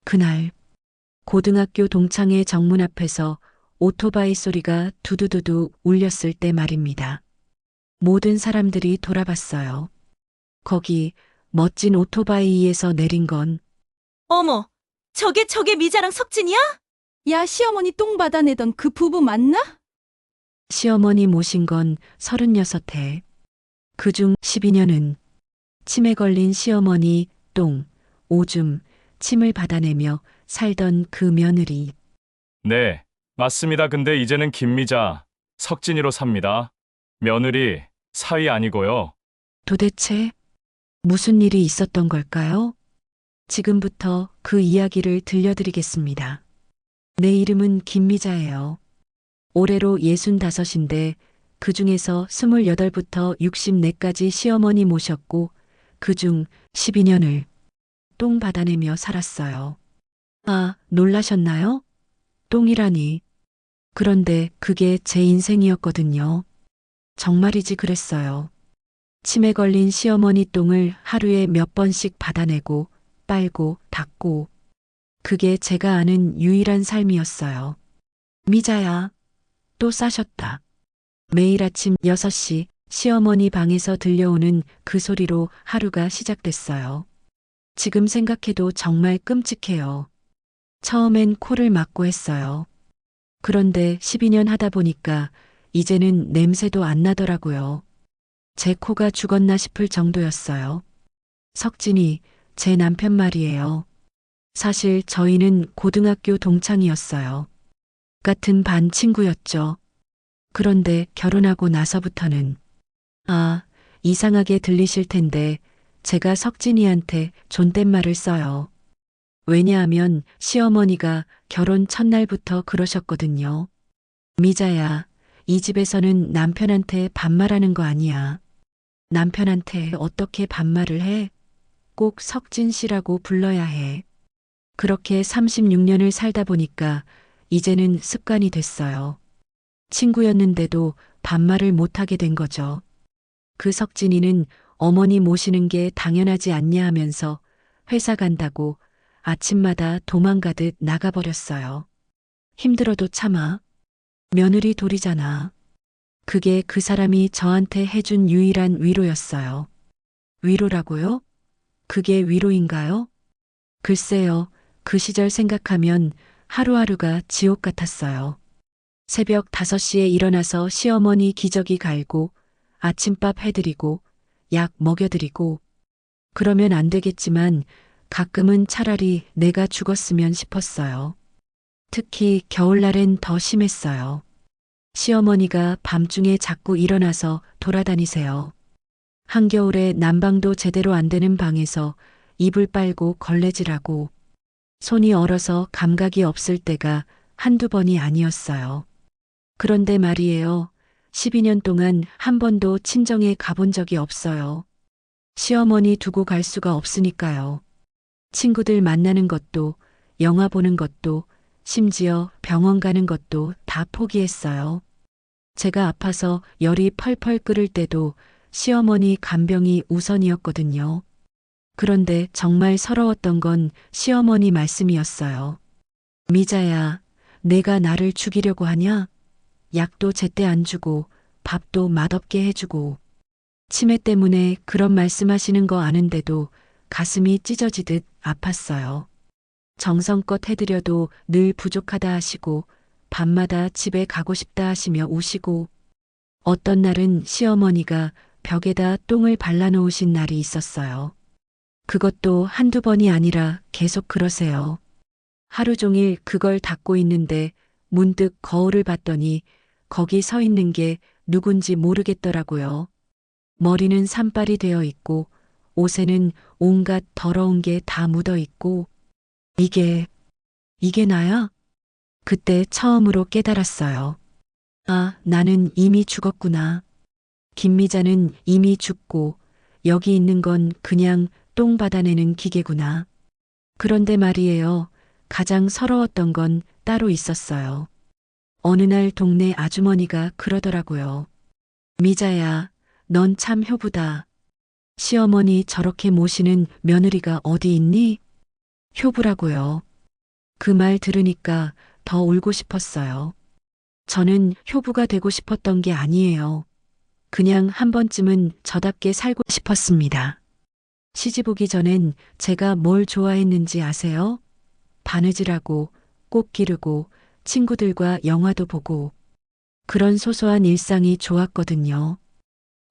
그날 고등학교 동창회 정문 앞에서 오토바이 소리가 두두두두 울렸을 때 말입니다. 모든 사람들이 돌아봤어요. 거기 멋진 오토바이에서 내린 건 어머, 저게 미자랑 석진이야? 야, 시어머니 똥 받아내던 그 부부 맞나? 시어머니 모신 건 36해. 그중 12년은 침에 걸린 시어머니 똥, 오줌, 침을 받아내며 살던 그 며느리. 네, 맞습니다. 근데 이제는 김미자, 석진이로 삽니다. 며느리, 사위 아니고요. 도대체 무슨 일이 있었던 걸까요? 지금부터 그 이야기를 들려드리겠습니다. 내 이름은 김미자예요. 올해로 65인데 그 중에서 28부터 64까지 시어머니 모셨고 그중 12년을 똥 받아내며 살았어요. 아, 놀라셨나요? 똥이라니. 그런데 그게 제 인생이었거든요. 정말이지 그랬어요. 침에 걸린 시어머니 똥을 하루에 몇 번씩 받아내고 빨고 닦고 그게 제가 아는 유일한 삶이었어요. 미자야, 또 싸셨다. 매일 아침 6시 시어머니 방에서 들려오는 그 소리로 하루가 시작됐어요. 지금 생각해도 정말 끔찍해요. 처음엔 코를 막고 했어요. 그런데 12년 하다 보니까 이제는 냄새도 안 나더라고요. 제 코가 죽었나 싶을 정도였어요. 석진이 제 남편 말이에요. 사실 저희는 고등학교 동창이었어요. 같은 반 친구였죠. 그런데 결혼하고 나서부터는 이상하게 들리실 텐데 제가 석진이한테 존댓말을 써요. 왜냐하면 시어머니가 결혼 첫날부터 그러셨거든요. 미자야, 이 집에서는 남편한테 반말하는 거 아니야. 남편한테 어떻게 반말을 해? 꼭 석진 씨라고 불러야 해. 그렇게 36년을 살다 보니까 이제는 습관이 됐어요. 친구였는데도 반말을 못하게 된 거죠. 그 석진이는 어머니 모시는 게 당연하지 않냐 하면서 회사 간다고 아침마다 도망가듯 나가버렸어요. 힘들어도 참아. 며느리 돌이잖아. 그게 그 사람이 저한테 해준 유일한 위로였어요. 위로라고요? 그게 위로인가요? 글쎄요, 그 시절 생각하면 하루하루가 지옥 같았어요. 새벽 5시에 일어나서 시어머니 기저귀 갈고 아침밥 해드리고 약 먹여드리고 그러면 안 되겠지만 가끔은 차라리 내가 죽었으면 싶었어요. 특히 겨울날엔 더 심했어요. 시어머니가 밤중에 자꾸 일어나서 돌아다니세요. 한겨울에 난방도 제대로 안 되는 방에서 이불 빨고 걸레질하고 손이 얼어서 감각이 없을 때가 한두 번이 아니었어요. 그런데 말이에요. 12년 동안 한 번도 친정에 가본 적이 없어요. 시어머니 두고 갈 수가 없으니까요. 친구들 만나는 것도, 영화 보는 것도, 심지어 병원 가는 것도 다 포기했어요. 제가 아파서 열이 펄펄 끓을 때도 시어머니 간병이 우선이었거든요. 그런데 정말 서러웠던 건 시어머니 말씀이었어요. 미자야, 내가 나를 죽이려고 하냐? 약도 제때 안 주고 밥도 맛없게 해주고 치매 때문에 그런 말씀하시는 거 아는데도 가슴이 찢어지듯 아팠어요. 정성껏 해드려도 늘 부족하다 하시고 밤마다 집에 가고 싶다 하시며 우시고 어떤 날은 시어머니가 벽에다 똥을 발라놓으신 날이 있었어요. 그것도 한두 번이 아니라 계속 그러세요. 하루 종일 그걸 닦고 있는데 문득 거울을 봤더니 거기 서 있는 게 누군지 모르겠더라고요. 머리는 산발이 되어 있고 옷에는 온갖 더러운 게 다 묻어 있고 이게 나야? 그때 처음으로 깨달았어요. 아, 나는 이미 죽었구나. 김미자는 이미 죽고 여기 있는 건 그냥 똥 받아내는 기계구나. 그런데 말이에요. 가장 서러웠던 건 따로 있었어요. 어느 날 동네 아주머니가 그러더라고요. 미자야, 넌 참 효부다. 시어머니 저렇게 모시는 며느리가 어디 있니? 효부라고요. 그 말 들으니까 더 울고 싶었어요. 저는 효부가 되고 싶었던 게 아니에요. 그냥 한 번쯤은 저답게 살고 싶었습니다. 시집 오기 전엔 제가 뭘 좋아했는지 아세요? 바느질하고 꽃 기르고 친구들과 영화도 보고 그런 소소한 일상이 좋았거든요.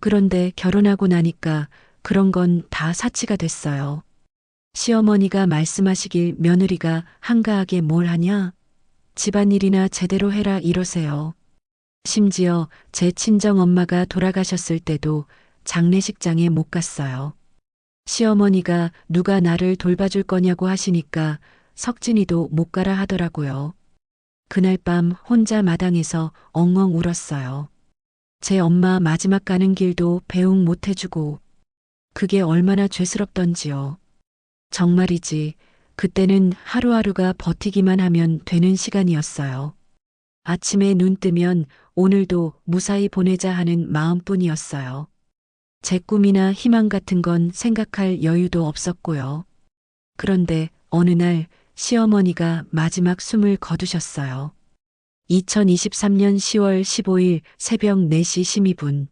그런데 결혼하고 나니까 그런 건 다 사치가 됐어요. 시어머니가 말씀하시길 며느리가 한가하게 뭘 하냐? 집안일이나 제대로 해라 이러세요. 심지어 제 친정 엄마가 돌아가셨을 때도 장례식장에 못 갔어요. 시어머니가 누가 나를 돌봐줄 거냐고 하시니까 석진이도 못 가라 하더라고요. 그날 밤 혼자 마당에서 엉엉 울었어요. 제 엄마 마지막 가는 길도 배웅 못 해주고 그게 얼마나 죄스럽던지요. 정말이지 그때는 하루하루가 버티기만 하면 되는 시간이었어요. 아침에 눈 뜨면 오늘도 무사히 보내자 하는 마음뿐이었어요. 제 꿈이나 희망 같은 건 생각할 여유도 없었고요. 그런데 어느 날 시어머니가 마지막 숨을 거두셨어요. 2023년 10월 15일 새벽 4시 12분.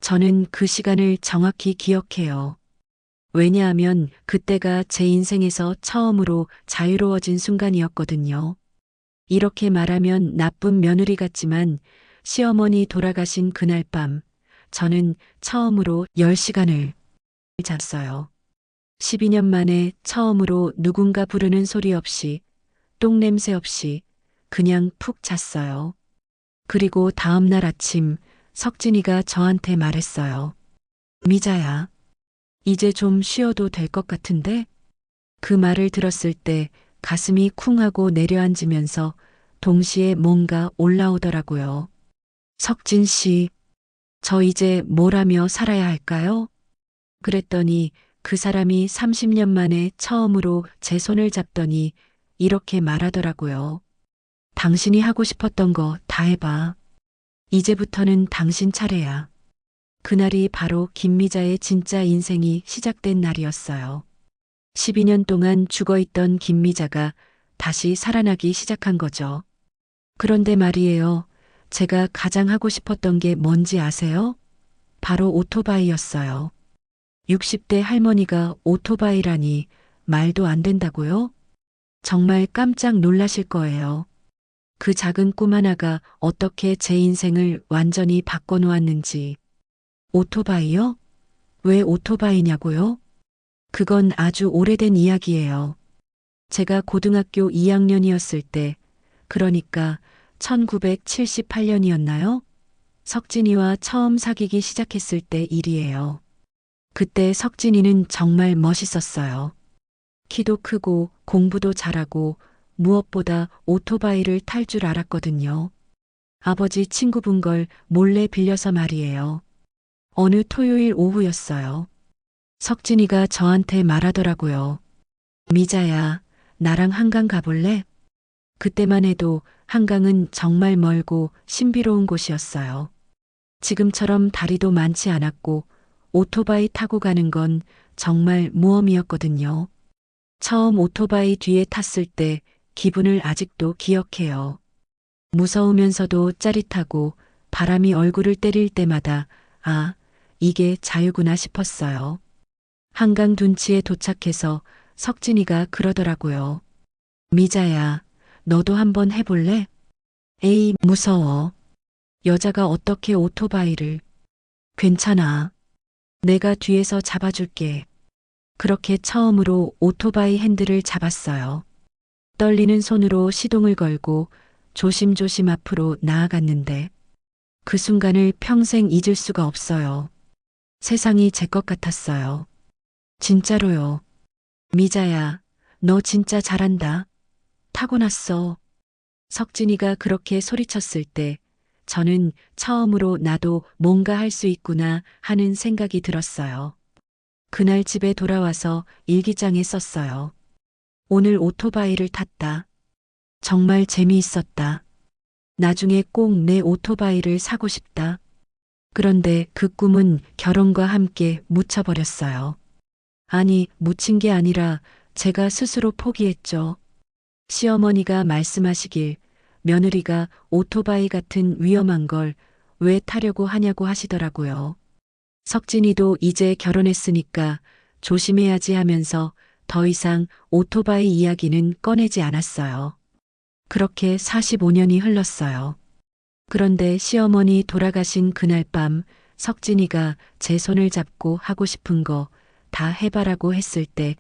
저는 그 시간을 정확히 기억해요. 왜냐하면 그때가 제 인생에서 처음으로 자유로워진 순간이었거든요. 이렇게 말하면 나쁜 며느리 같지만 시어머니 돌아가신 그날 밤 저는 처음으로 10시간을 잤어요. 12년 만에 처음으로 누군가 부르는 소리 없이 똥냄새 없이 그냥 푹 잤어요. 그리고 다음 날 아침 석진이가 저한테 말했어요. 미자야, 이제 좀 쉬어도 될 것 같은데? 그 말을 들었을 때 가슴이 쿵 하고 내려앉으면서 동시에 뭔가 올라오더라고요. 석진 씨, 저 이제 뭘 하며 살아야 할까요? 그랬더니 그 사람이 30년 만에 처음으로 제 손을 잡더니 이렇게 말하더라고요. 당신이 하고 싶었던 거 다 해봐. 이제부터는 당신 차례야. 그날이 바로 김미자의 진짜 인생이 시작된 날이었어요. 12년 동안 죽어있던 김미자가 다시 살아나기 시작한 거죠. 그런데 말이에요. 제가 가장 하고 싶었던 게 뭔지 아세요? 바로 오토바이였어요. 60대 할머니가 오토바이라니 말도 안 된다고요? 정말 깜짝 놀라실 거예요. 그 작은 꿈 하나가 어떻게 제 인생을 완전히 바꿔놓았는지. 오토바이요? 왜 오토바이냐고요? 그건 아주 오래된 이야기예요. 제가 고등학교 2학년이었을 때, 그러니까 1978년이었나요? 석진이와 처음 사귀기 시작했을 때 일이에요. 그때 석진이는 정말 멋있었어요. 키도 크고 공부도 잘하고 무엇보다 오토바이를 탈 줄 알았거든요. 아버지 친구분 걸 몰래 빌려서 말이에요. 어느 토요일 오후였어요. 석진이가 저한테 말하더라고요. 미자야, 나랑 한강 가볼래? 그때만 해도 한강은 정말 멀고 신비로운 곳이었어요. 지금처럼 다리도 많지 않았고 오토바이 타고 가는 건 정말 모험이었거든요. 처음 오토바이 뒤에 탔을 때 기분을 아직도 기억해요. 무서우면서도 짜릿하고 바람이 얼굴을 때릴 때마다 아, 이게 자유구나 싶었어요. 한강 둔치에 도착해서 석진이가 그러더라고요. 미자야, 너도 한번 해볼래? 에이, 무서워. 여자가 어떻게 오토바이를. 괜찮아. 내가 뒤에서 잡아줄게. 그렇게 처음으로 오토바이 핸들을 잡았어요. 떨리는 손으로 시동을 걸고 조심조심 앞으로 나아갔는데 그 순간을 평생 잊을 수가 없어요. 세상이 제 것 같았어요. 진짜로요. 미자야, 너 진짜 잘한다. 타고났어. 석진이가 그렇게 소리쳤을 때 저는 처음으로 나도 뭔가 할 수 있구나 하는 생각이 들었어요. 그날 집에 돌아와서 일기장에 썼어요. 오늘 오토바이를 탔다. 정말 재미있었다. 나중에 꼭 내 오토바이를 사고 싶다. 그런데 그 꿈은 결혼과 함께 묻혀버렸어요. 아니, 묻힌 게 아니라 제가 스스로 포기했죠. 시어머니가 말씀하시길 며느리가 오토바이 같은 위험한 걸 왜 타려고 하냐고 하시더라고요. 석진이도 이제 결혼했으니까 조심해야지 하면서 더 이상 오토바이 이야기는 꺼내지 않았어요. 그렇게 45년이 흘렀어요. 그런데 시어머니 돌아가신 그날 밤 석진이가 제 손을 잡고 하고 싶은 거 다 해봐라고 했을 때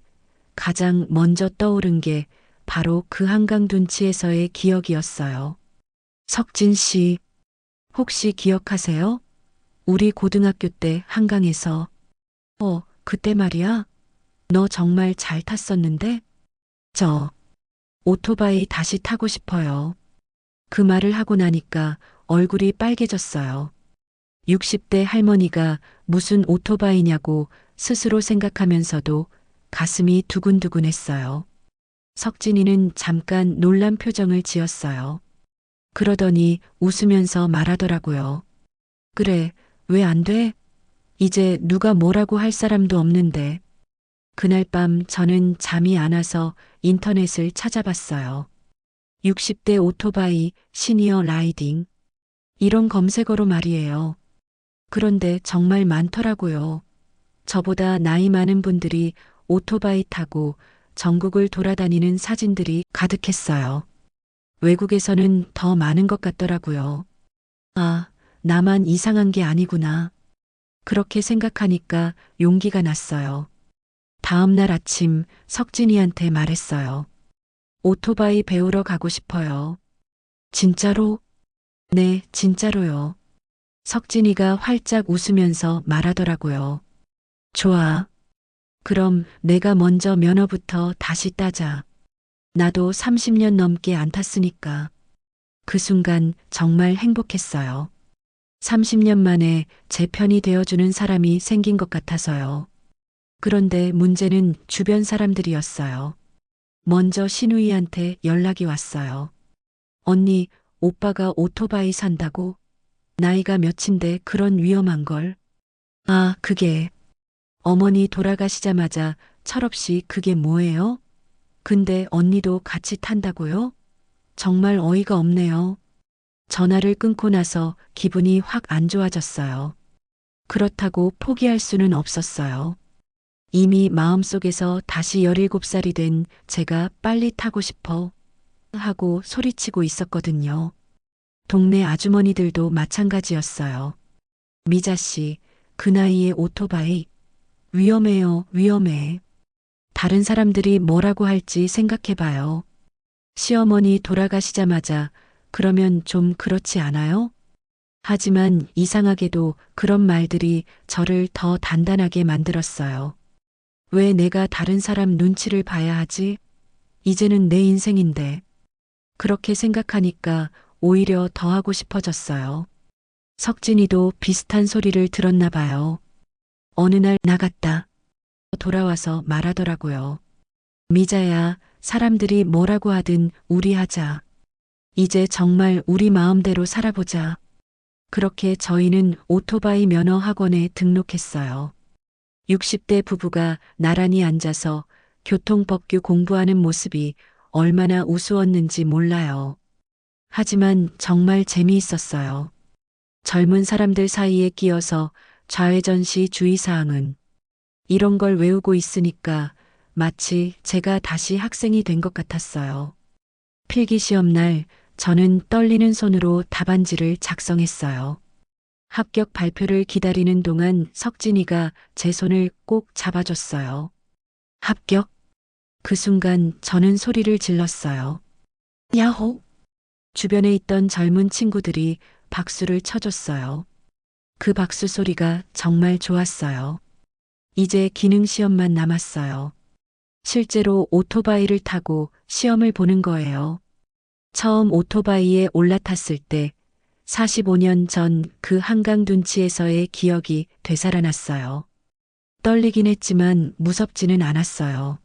가장 먼저 떠오른 게 바로 그 한강 둔치에서의 기억이었어요. 석진 씨, 혹시 기억하세요? 우리 고등학교 때 한강에서. 그때 말이야. 너 정말 잘 탔었는데? 저 오토바이 다시 타고 싶어요. 그 말을 하고 나니까 얼굴이 빨개졌어요. 60대 할머니가 무슨 오토바이냐고 스스로 생각하면서도 가슴이 두근두근했어요. 석진이는 잠깐 놀란 표정을 지었어요. 그러더니 웃으면서 말하더라고요. 그래, 왜 안 돼? 이제 누가 뭐라고 할 사람도 없는데. 그날 밤 저는 잠이 안 와서 인터넷을 찾아봤어요. 60대 오토바이 시니어 라이딩. 이런 검색어로 말이에요. 그런데 정말 많더라고요. 저보다 나이 많은 분들이 오토바이 타고 전국을 돌아다니는 사진들이 가득했어요. 외국에서는 더 많은 것 같더라고요. 아, 나만 이상한 게 아니구나. 그렇게 생각하니까 용기가 났어요. 다음 날 아침 석진이한테 말했어요. 오토바이 배우러 가고 싶어요. 진짜로? 네, 진짜로요. 석진이가 활짝 웃으면서 말하더라고요. 좋아. 그럼 내가 먼저 면허부터 다시 따자. 나도 30년 넘게 안 탔으니까. 그 순간 정말 행복했어요. 30년 만에 제 편이 되어주는 사람이 생긴 것 같아서요. 그런데 문제는 주변 사람들이었어요. 먼저 신우이한테 연락이 왔어요. 언니, 오빠가 오토바이 산다고? 나이가 몇인데 그런 위험한 걸? 아, 그게. 어머니 돌아가시자마자 철없이 그게 뭐예요? 근데 언니도 같이 탄다고요? 정말 어이가 없네요. 전화를 끊고 나서 기분이 확 안 좋아졌어요. 그렇다고 포기할 수는 없었어요. 이미 마음속에서 다시 17살이 된 제가 빨리 타고 싶어 하고 소리치고 있었거든요. 동네 아주머니들도 마찬가지였어요. 미자 씨, 그 나이에 오토바이 위험해요, 위험해. 다른 사람들이 뭐라고 할지 생각해봐요. 시어머니 돌아가시자마자 그러면 좀 그렇지 않아요? 하지만 이상하게도 그런 말들이 저를 더 단단하게 만들었어요. 왜 내가 다른 사람 눈치를 봐야 하지? 이제는 내 인생인데. 그렇게 생각하니까 오히려 더 하고 싶어졌어요. 석진이도 비슷한 소리를 들었나 봐요. 어느 날 나갔다. 돌아와서 말하더라고요. 미자야, 사람들이 뭐라고 하든 우리 하자. 이제 정말 우리 마음대로 살아보자. 그렇게 저희는 오토바이 면허 학원에 등록했어요. 60대 부부가 나란히 앉아서 교통법규 공부하는 모습이 얼마나 우스웠는지 몰라요. 하지만 정말 재미있었어요. 젊은 사람들 사이에 끼어서 좌회전시 주의사항은 이런 걸 외우고 있으니까 마치 제가 다시 학생이 된 것 같았어요. 필기시험 날 저는 떨리는 손으로 답안지를 작성했어요. 합격 발표를 기다리는 동안 석진이가 제 손을 꼭 잡아줬어요. 합격? 그 순간 저는 소리를 질렀어요. 야호! 주변에 있던 젊은 친구들이 박수를 쳐줬어요. 그 박수 소리가 정말 좋았어요. 이제 기능시험만 남았어요. 실제로 오토바이를 타고 시험을 보는 거예요. 처음 오토바이에 올라탔을 때 45년 전 그 한강 둔치에서의 기억이 되살아났어요. 떨리긴 했지만 무섭지는 않았어요.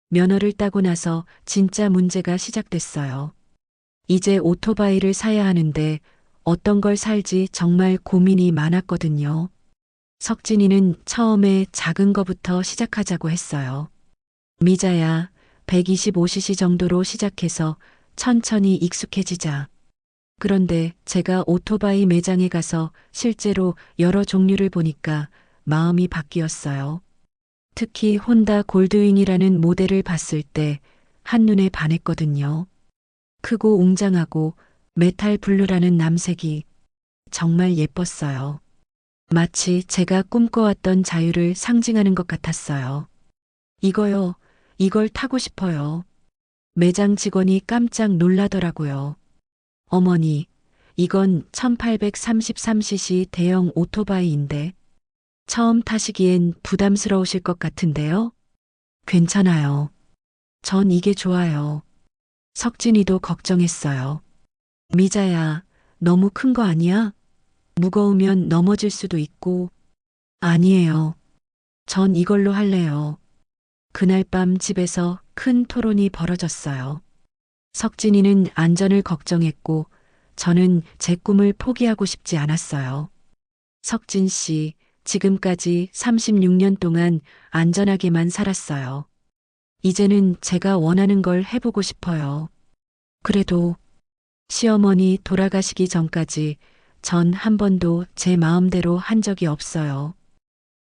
면허를 따고 나서 진짜 문제가 시작됐어요. 이제 오토바이를 사야 하는데 어떤 걸 살지 정말 고민이 많았거든요. 석진이는 처음에 작은 거부터 시작하자고 했어요. 미자야, 125cc 정도로 시작해서 천천히 익숙해지자. 그런데 제가 오토바이 매장에 가서 실제로 여러 종류를 보니까 마음이 바뀌었어요. 특히 혼다 골드윙이라는 모델을 봤을 때 한눈에 반했거든요. 크고 웅장하고 메탈 블루라는 남색이 정말 예뻤어요. 마치 제가 꿈꿔왔던 자유를 상징하는 것 같았어요. 이거요, 이걸 타고 싶어요. 매장 직원이 깜짝 놀라더라고요. 어머니, 이건 1833cc 대형 오토바이인데 처음 타시기엔 부담스러우실 것 같은데요? 괜찮아요. 전 이게 좋아요. 석진이도 걱정했어요. 미자야, 너무 큰 거 아니야? 무거우면 넘어질 수도 있고. 아니에요. 전 이걸로 할래요. 그날 밤 집에서 큰 토론이 벌어졌어요. 석진이는 안전을 걱정했고 저는 제 꿈을 포기하고 싶지 않았어요. 석진 씨, 지금까지 36년 동안 안전하게만 살았어요. 이제는 제가 원하는 걸 해보고 싶어요. 그래도 시어머니 돌아가시기 전까지 전 한 번도 제 마음대로 한 적이 없어요.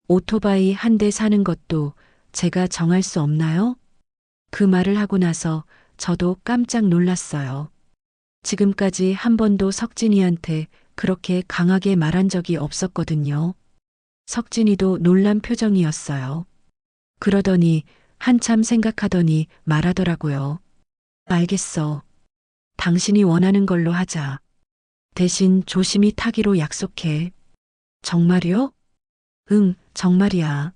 오토바이 한 대 사는 것도 제가 정할 수 없나요? 그 말을 하고 나서 저도 깜짝 놀랐어요. 지금까지 한 번도 석진이한테 그렇게 강하게 말한 적이 없었거든요. 석진이도 놀란 표정이었어요. 그러더니 한참 생각하더니 말하더라고요. 알겠어. 당신이 원하는 걸로 하자. 대신 조심히 타기로 약속해. 정말요? 응, 정말이야.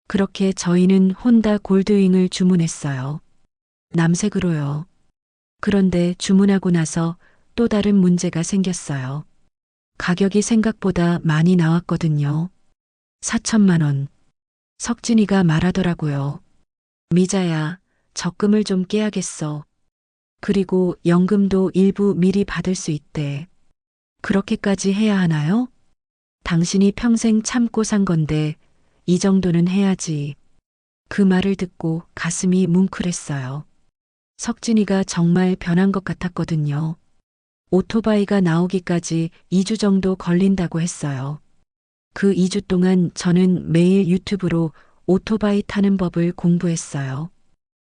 그렇게 저희는 혼다 골드윙을 주문했어요. 남색으로요. 그런데 주문하고 나서 또 다른 문제가 생겼어요. 가격이 생각보다 많이 나왔거든요. 4천만 원. 석진이가 말하더라고요. 미자야, 적금을 좀 깨야겠어. 그리고 연금도 일부 미리 받을 수 있대. 그렇게까지 해야 하나요? 당신이 평생 참고 산 건데 이 정도는 해야지. 그 말을 듣고 가슴이 뭉클했어요. 석진이가 정말 변한 것 같았거든요. 오토바이가 나오기까지 2주 정도 걸린다고 했어요. 그 2주 동안 저는 매일 유튜브로 오토바이 타는 법을 공부했어요.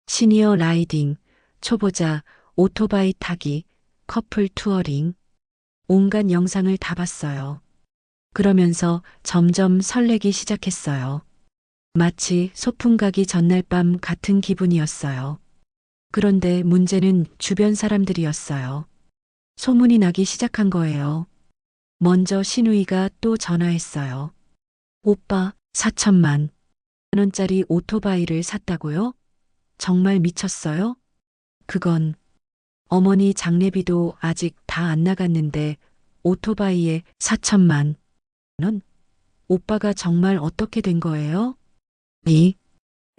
시니어 라이딩, 초보자, 오토바이 타기, 커플 투어링, 온갖 영상을 다 봤어요. 그러면서 점점 설레기 시작했어요. 마치 소풍 가기 전날 밤 같은 기분이었어요. 그런데 문제는 주변 사람들이었어요. 소문이 나기 시작한 거예요. 먼저 신우이가 또 전화했어요. 오빠, 4천만 원짜리 오토바이를 샀다고요? 정말 미쳤어요? 그건 어머니 장례비도 아직 다 안 나갔는데 오토바이에 4천만 원? 오빠가 정말 어떻게 된 거예요?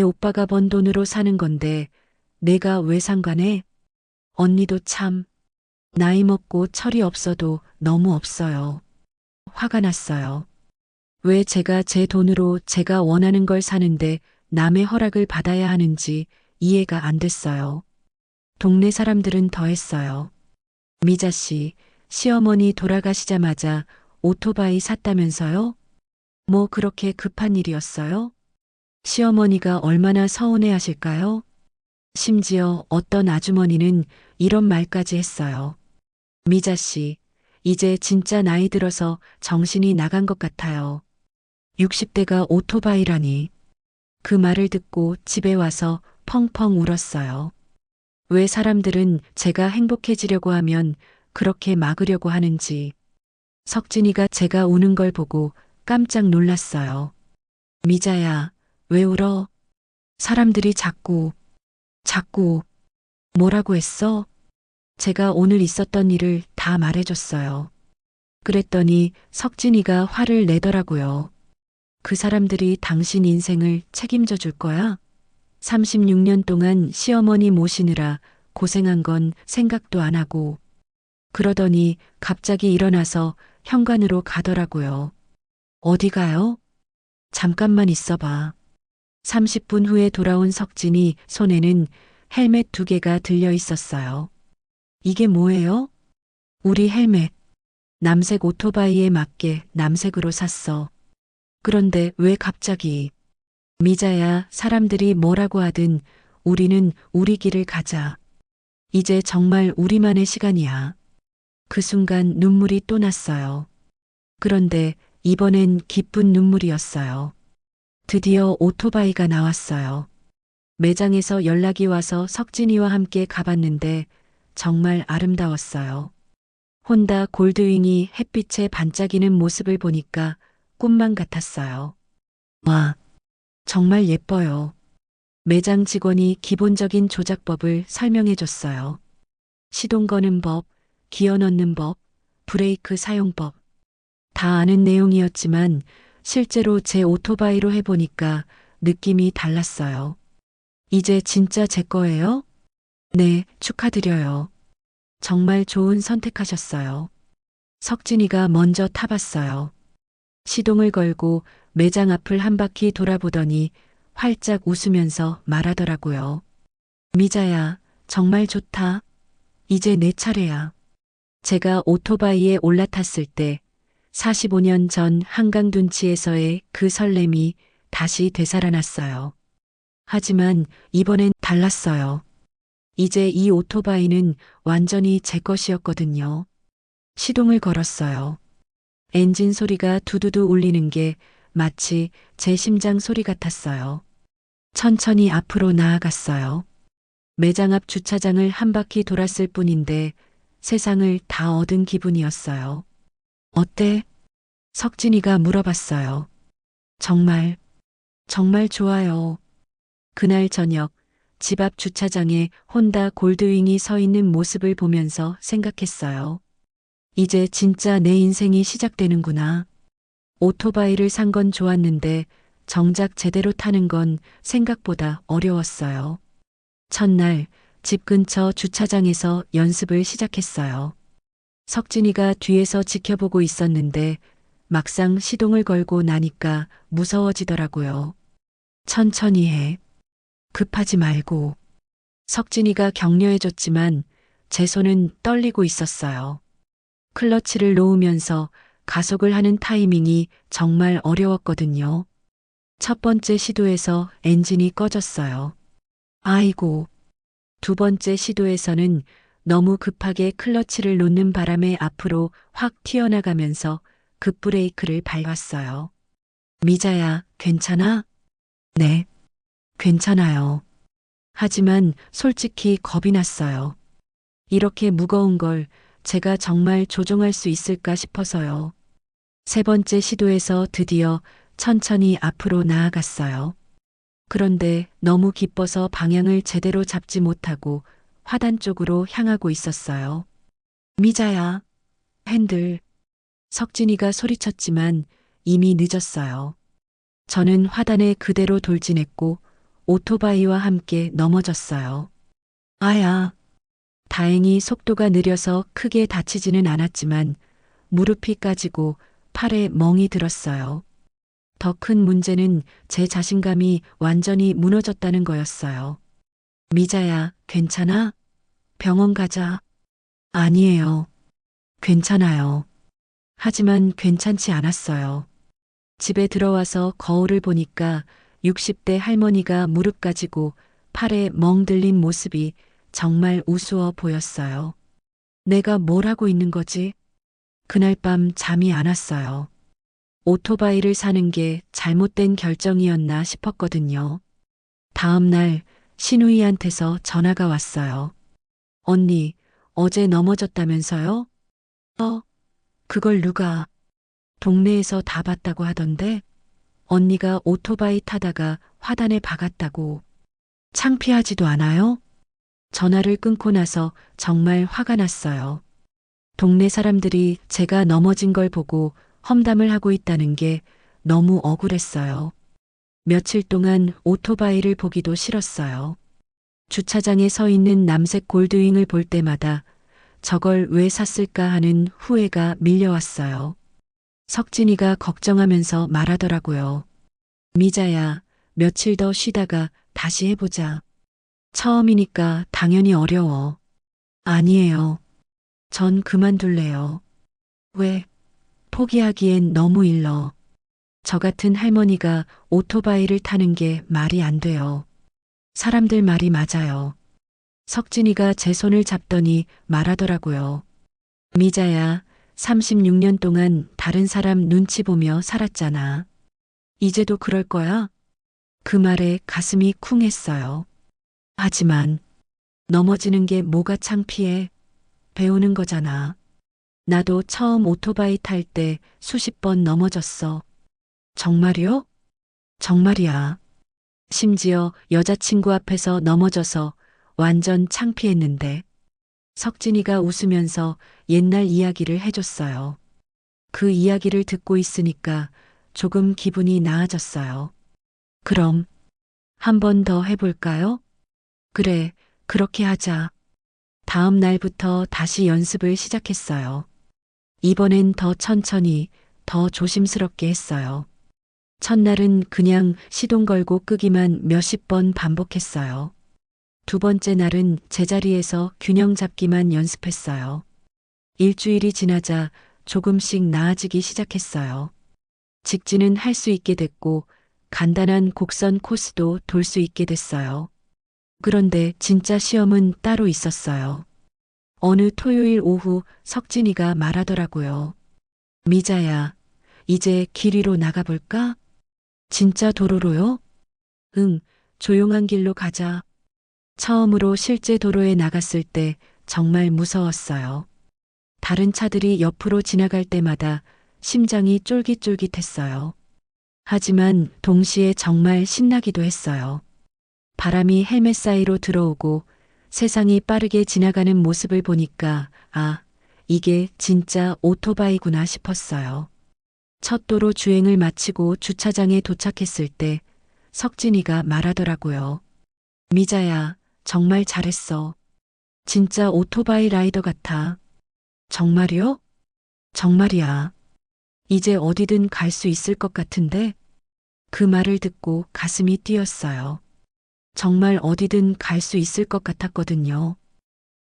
오빠가 번 돈으로 사는 건데 내가 왜 상관해? 언니도 참 나이 먹고 철이 없어도 너무 없어요. 화가 났어요. 왜 제가 제 돈으로 제가 원하는 걸 사는데 남의 허락을 받아야 하는지 이해가 안 됐어요. 동네 사람들은 더했어요. 미자 씨, 시어머니 돌아가시자마자 오토바이 샀다면서요? 뭐 그렇게 급한 일이었어요? 시어머니가 얼마나 서운해 하실까요? 심지어 어떤 아주머니는 이런 말까지 했어요. 미자 씨, 이제 진짜 나이 들어서 정신이 나간 것 같아요. 60대가 오토바이라니. 그 말을 듣고 집에 와서 펑펑 울었어요. 왜 사람들은 제가 행복해지려고 하면 그렇게 막으려고 하는지. 석진이가 제가 우는 걸 보고 깜짝 놀랐어요. 미자야, 왜 울어? 사람들이 자꾸 뭐라고 했어? 제가 오늘 있었던 일을 다 말해줬어요. 그랬더니 석진이가 화를 내더라고요. 그 사람들이 당신 인생을 책임져 줄 거야? 36년 동안 시어머니 모시느라 고생한 건 생각도 안 하고. 그러더니 갑자기 일어나서 현관으로 가더라고요. 어디 가요? 잠깐만 있어봐. 30분 후에 돌아온 석진이 손에는 헬멧 2개가 들려 있었어요. 이게 뭐예요? 우리 헬멧. 남색 오토바이에 맞게 남색으로 샀어. 그런데 왜 갑자기? 미자야, 사람들이 뭐라고 하든 우리는 우리 길을 가자. 이제 정말 우리만의 시간이야. 그 순간 눈물이 또 났어요. 그런데 이번엔 기쁜 눈물이었어요. 드디어 오토바이가 나왔어요. 매장에서 연락이 와서 석진이와 함께 가봤는데 정말 아름다웠어요. 혼다 골드윙이 햇빛에 반짝이는 모습을 보니까 꿈만 같았어요. 와, 정말 예뻐요. 매장 직원이 기본적인 조작법을 설명해 줬어요. 시동 거는 법, 기어 넣는 법, 브레이크 사용법. 다 아는 내용이었지만 실제로 제 오토바이로 해보니까 느낌이 달랐어요. 이제 진짜 제 거예요? 네, 축하드려요. 정말 좋은 선택하셨어요. 석진이가 먼저 타봤어요. 시동을 걸고 매장 앞을 한 바퀴 돌아보더니 활짝 웃으면서 말하더라고요. 미자야, 정말 좋다. 이제 내 차례야. 제가 오토바이에 올라탔을 때 45년 전 한강 둔치에서의 그 설렘이 다시 되살아났어요. 하지만 이번엔 달랐어요. 이제 이 오토바이는 완전히 제 것이었거든요. 시동을 걸었어요. 엔진 소리가 두두두 울리는 게 마치 제 심장 소리 같았어요. 천천히 앞으로 나아갔어요. 매장 앞 주차장을 한 바퀴 돌았을 뿐인데 세상을 다 얻은 기분이었어요. 어때? 석진이가 물어봤어요. 정말 좋아요. 그날 저녁 집 앞 주차장에 혼다 골드윙이 서 있는 모습을 보면서 생각했어요. 이제 진짜 내 인생이 시작되는구나. 오토바이를 산 건 좋았는데 정작 제대로 타는 건 생각보다 어려웠어요. 첫날 집 근처 주차장에서 연습을 시작했어요. 석진이가 뒤에서 지켜보고 있었는데 막상 시동을 걸고 나니까 무서워지더라고요. 천천히 해. 급하지 말고. 석진이가 격려해줬지만 제 손은 떨리고 있었어요. 클러치를 놓으면서 가속을 하는 타이밍이 정말 어려웠거든요. 첫 번째 시도에서 엔진이 꺼졌어요. 아이고. 두 번째 시도에서는 너무 급하게 클러치를 놓는 바람에 앞으로 확 튀어나가면서 급브레이크를 밟았어요. 미자야, 괜찮아? 네, 괜찮아요. 하지만 솔직히 겁이 났어요. 이렇게 무거운 걸 제가 정말 조종할 수 있을까 싶어서요. 세 번째 시도에서 드디어 천천히 앞으로 나아갔어요. 그런데 너무 기뻐서 방향을 제대로 잡지 못하고 화단 쪽으로 향하고 있었어요. 미자야, 핸들. 석진이가 소리쳤지만 이미 늦었어요. 저는 화단에 그대로 돌진했고 오토바이와 함께 넘어졌어요. 아야. 다행히 속도가 느려서 크게 다치지는 않았지만 무릎이 까지고 팔에 멍이 들었어요. 더 큰 문제는 제 자신감이 완전히 무너졌다는 거였어요. 미자야, 괜찮아? 병원 가자. 아니에요. 괜찮아요. 하지만 괜찮지 않았어요. 집에 들어와서 거울을 보니까 60대 할머니가 무릎 가지고 팔에 멍 들린 모습이 정말 우스워 보였어요. 내가 뭘 하고 있는 거지? 그날 밤 잠이 안 왔어요. 오토바이를 사는 게 잘못된 결정이었나 싶었거든요. 다음 날 신우이한테서 전화가 왔어요. 언니, 어제 넘어졌다면서요? 그걸 누가? 동네에서 다 봤다고 하던데 언니가 오토바이 타다가 화단에 박았다고. 창피하지도 않아요? 전화를 끊고 나서 정말 화가 났어요. 동네 사람들이 제가 넘어진 걸 보고 험담을 하고 있다는 게 너무 억울했어요. 며칠 동안 오토바이를 보기도 싫었어요. 주차장에 서 있는 남색 골드윙을 볼 때마다 저걸 왜 샀을까 하는 후회가 밀려왔어요. 석진이가 걱정하면서 말하더라고요. 미자야, 며칠 더 쉬다가 다시 해보자. 처음이니까 당연히 어려워. 아니에요. 전 그만둘래요. 왜? 포기하기엔 너무 일러. 저 같은 할머니가 오토바이를 타는 게 말이 안 돼요. 사람들 말이 맞아요. 석진이가 제 손을 잡더니 말하더라고요. 미자야, 36년 동안 다른 사람 눈치 보며 살았잖아. 이제도 그럴 거야? 그 말에 가슴이 쿵 했어요. 하지만 넘어지는 게 뭐가 창피해? 배우는 거잖아. 나도 처음 오토바이 탈 때 수십 번 넘어졌어. 정말이요? 정말이야. 심지어 여자친구 앞에서 넘어져서 완전 창피했는데 석진이가 웃으면서 옛날 이야기를 해줬어요. 그 이야기를 듣고 있으니까 조금 기분이 나아졌어요. 그럼 한 번 더 해볼까요? 그래, 그렇게 하자. 다음 날부터 다시 연습을 시작했어요. 이번엔 더 천천히, 더 조심스럽게 했어요. 첫날은 그냥 시동 걸고 끄기만 몇십 번 반복했어요. 두 번째 날은 제자리에서 균형 잡기만 연습했어요. 일주일이 지나자 조금씩 나아지기 시작했어요. 직진은 할 수 있게 됐고 간단한 곡선 코스도 돌 수 있게 됐어요. 그런데 진짜 시험은 따로 있었어요. 어느 토요일 오후 석진이가 말하더라고요. 미자야, 이제 길 위로 나가볼까? 진짜 도로로요? 응, 조용한 길로 가자. 처음으로 실제 도로에 나갔을 때 정말 무서웠어요. 다른 차들이 옆으로 지나갈 때마다 심장이 쫄깃쫄깃했어요. 하지만 동시에 정말 신나기도 했어요. 바람이 헬멧 사이로 들어오고 세상이 빠르게 지나가는 모습을 보니까 아, 이게 진짜 오토바이구나 싶었어요. 첫 도로 주행을 마치고 주차장에 도착했을 때 석진이가 말하더라고요. 미자야, 정말 잘했어. 진짜 오토바이 라이더 같아. 정말이요? 정말이야. 이제 어디든 갈 수 있을 것 같은데? 그 말을 듣고 가슴이 뛰었어요. 정말 어디든 갈 수 있을 것 같았거든요.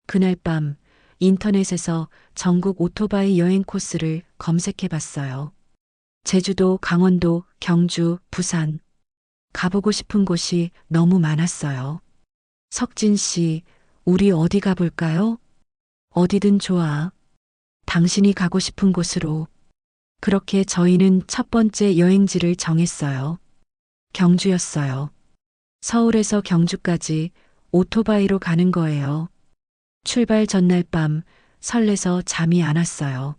그날 밤 인터넷에서 전국 오토바이 여행 코스를 검색해 봤어요. 제주도, 강원도, 경주, 부산. 가보고 싶은 곳이 너무 많았어요. 석진 씨, 우리 어디 가볼까요? 어디든 좋아. 당신이 가고 싶은 곳으로. 그렇게 저희는 첫 번째 여행지를 정했어요. 경주였어요. 서울에서 경주까지 오토바이로 가는 거예요. 출발 전날 밤 설레서 잠이 안 왔어요.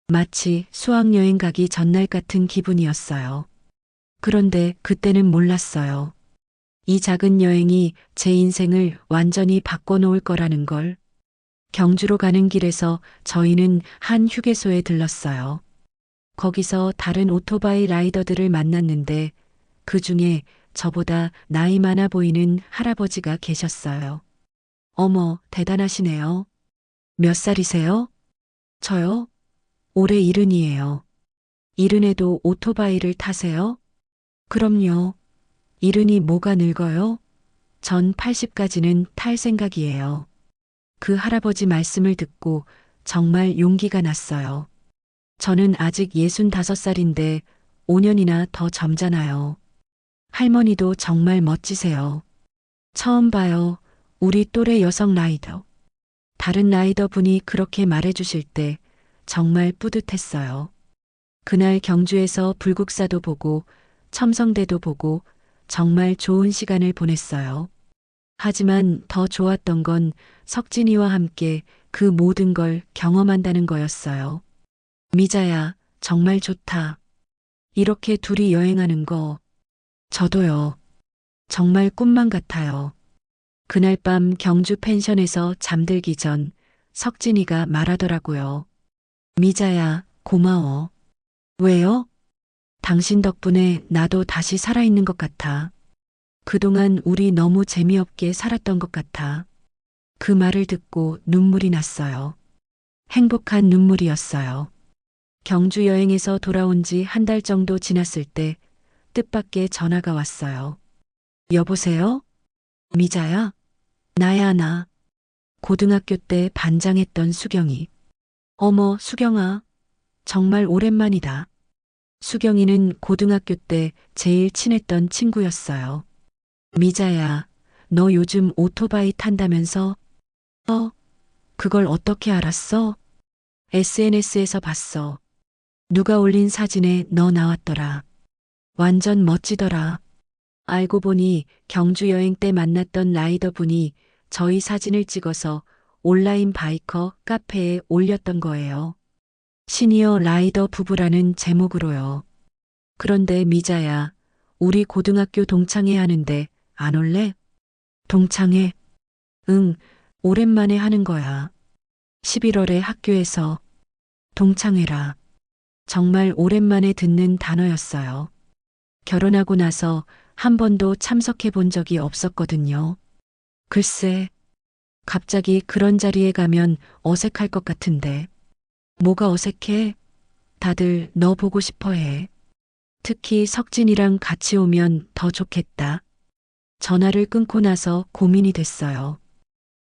마치 수학여행 가기 전날 같은 기분이었어요. 그런데 그때는 몰랐어요. 이 작은 여행이 제 인생을 완전히 바꿔놓을 거라는 걸. 경주로 가는 길에서 저희는 한 휴게소에 들렀어요. 거기서 다른 오토바이 라이더들을 만났는데 그 중에 저보다 나이 많아 보이는 할아버지가 계셨어요. 어머, 대단하시네요. 몇 살이세요? 저요? 올해 70이에요. 70에도 오토바이를 타세요? 그럼요. 70이 뭐가 늙어요? 전 80까지는 탈 생각이에요. 그 할아버지 말씀을 듣고 정말 용기가 났어요. 저는 아직 65살인데 5년이나 더 젊잖아요. 할머니도 정말 멋지세요. 처음 봐요. 우리 또래 여성 라이더. 다른 라이더 분이 그렇게 말해주실 때 정말 뿌듯했어요. 그날 경주에서 불국사도 보고 첨성대도 보고 정말 좋은 시간을 보냈어요. 하지만 더 좋았던 건 석진이와 함께 그 모든 걸 경험한다는 거였어요. 미자야, 정말 좋다. 이렇게 둘이 여행하는 거. 저도요. 정말 꿈만 같아요. 그날 밤 경주 펜션에서 잠들기 전 석진이가 말하더라고요. 미자야, 고마워. 왜요? 당신 덕분에 나도 다시 살아있는 것 같아. 그동안 우리 너무 재미없게 살았던 것 같아. 그 말을 듣고 눈물이 났어요. 행복한 눈물이었어요. 경주 여행에서 돌아온 지 한 달 정도 지났을 때 뜻밖의 전화가 왔어요. 여보세요? 미자야? 나야 나. 고등학교 때 반장했던 수경이. 어머, 수경아. 정말 오랜만이다. 수경이는 고등학교 때 제일 친했던 친구였어요. 미자야, 너 요즘 오토바이 탄다면서? 그걸 어떻게 알았어? SNS에서 봤어. 누가 올린 사진에 너 나왔더라. 완전 멋지더라. 알고 보니 경주 여행 때 만났던 라이더분이 저희 사진을 찍어서 온라인 바이커 카페에 올렸던 거예요. 시니어 라이더 부부라는 제목으로요. 그런데 미자야, 우리 고등학교 동창회 하는데 안 올래? 동창회? 응, 오랜만에 하는 거야. 11월에 학교에서. 동창회라. 정말 오랜만에 듣는 단어였어요. 결혼하고 나서 한 번도 참석해 본 적이 없었거든요. 글쎄, 갑자기 그런 자리에 가면 어색할 것 같은데. 뭐가 어색해? 다들 너 보고 싶어 해. 특히 석진이랑 같이 오면 더 좋겠다. 전화를 끊고 나서 고민이 됐어요.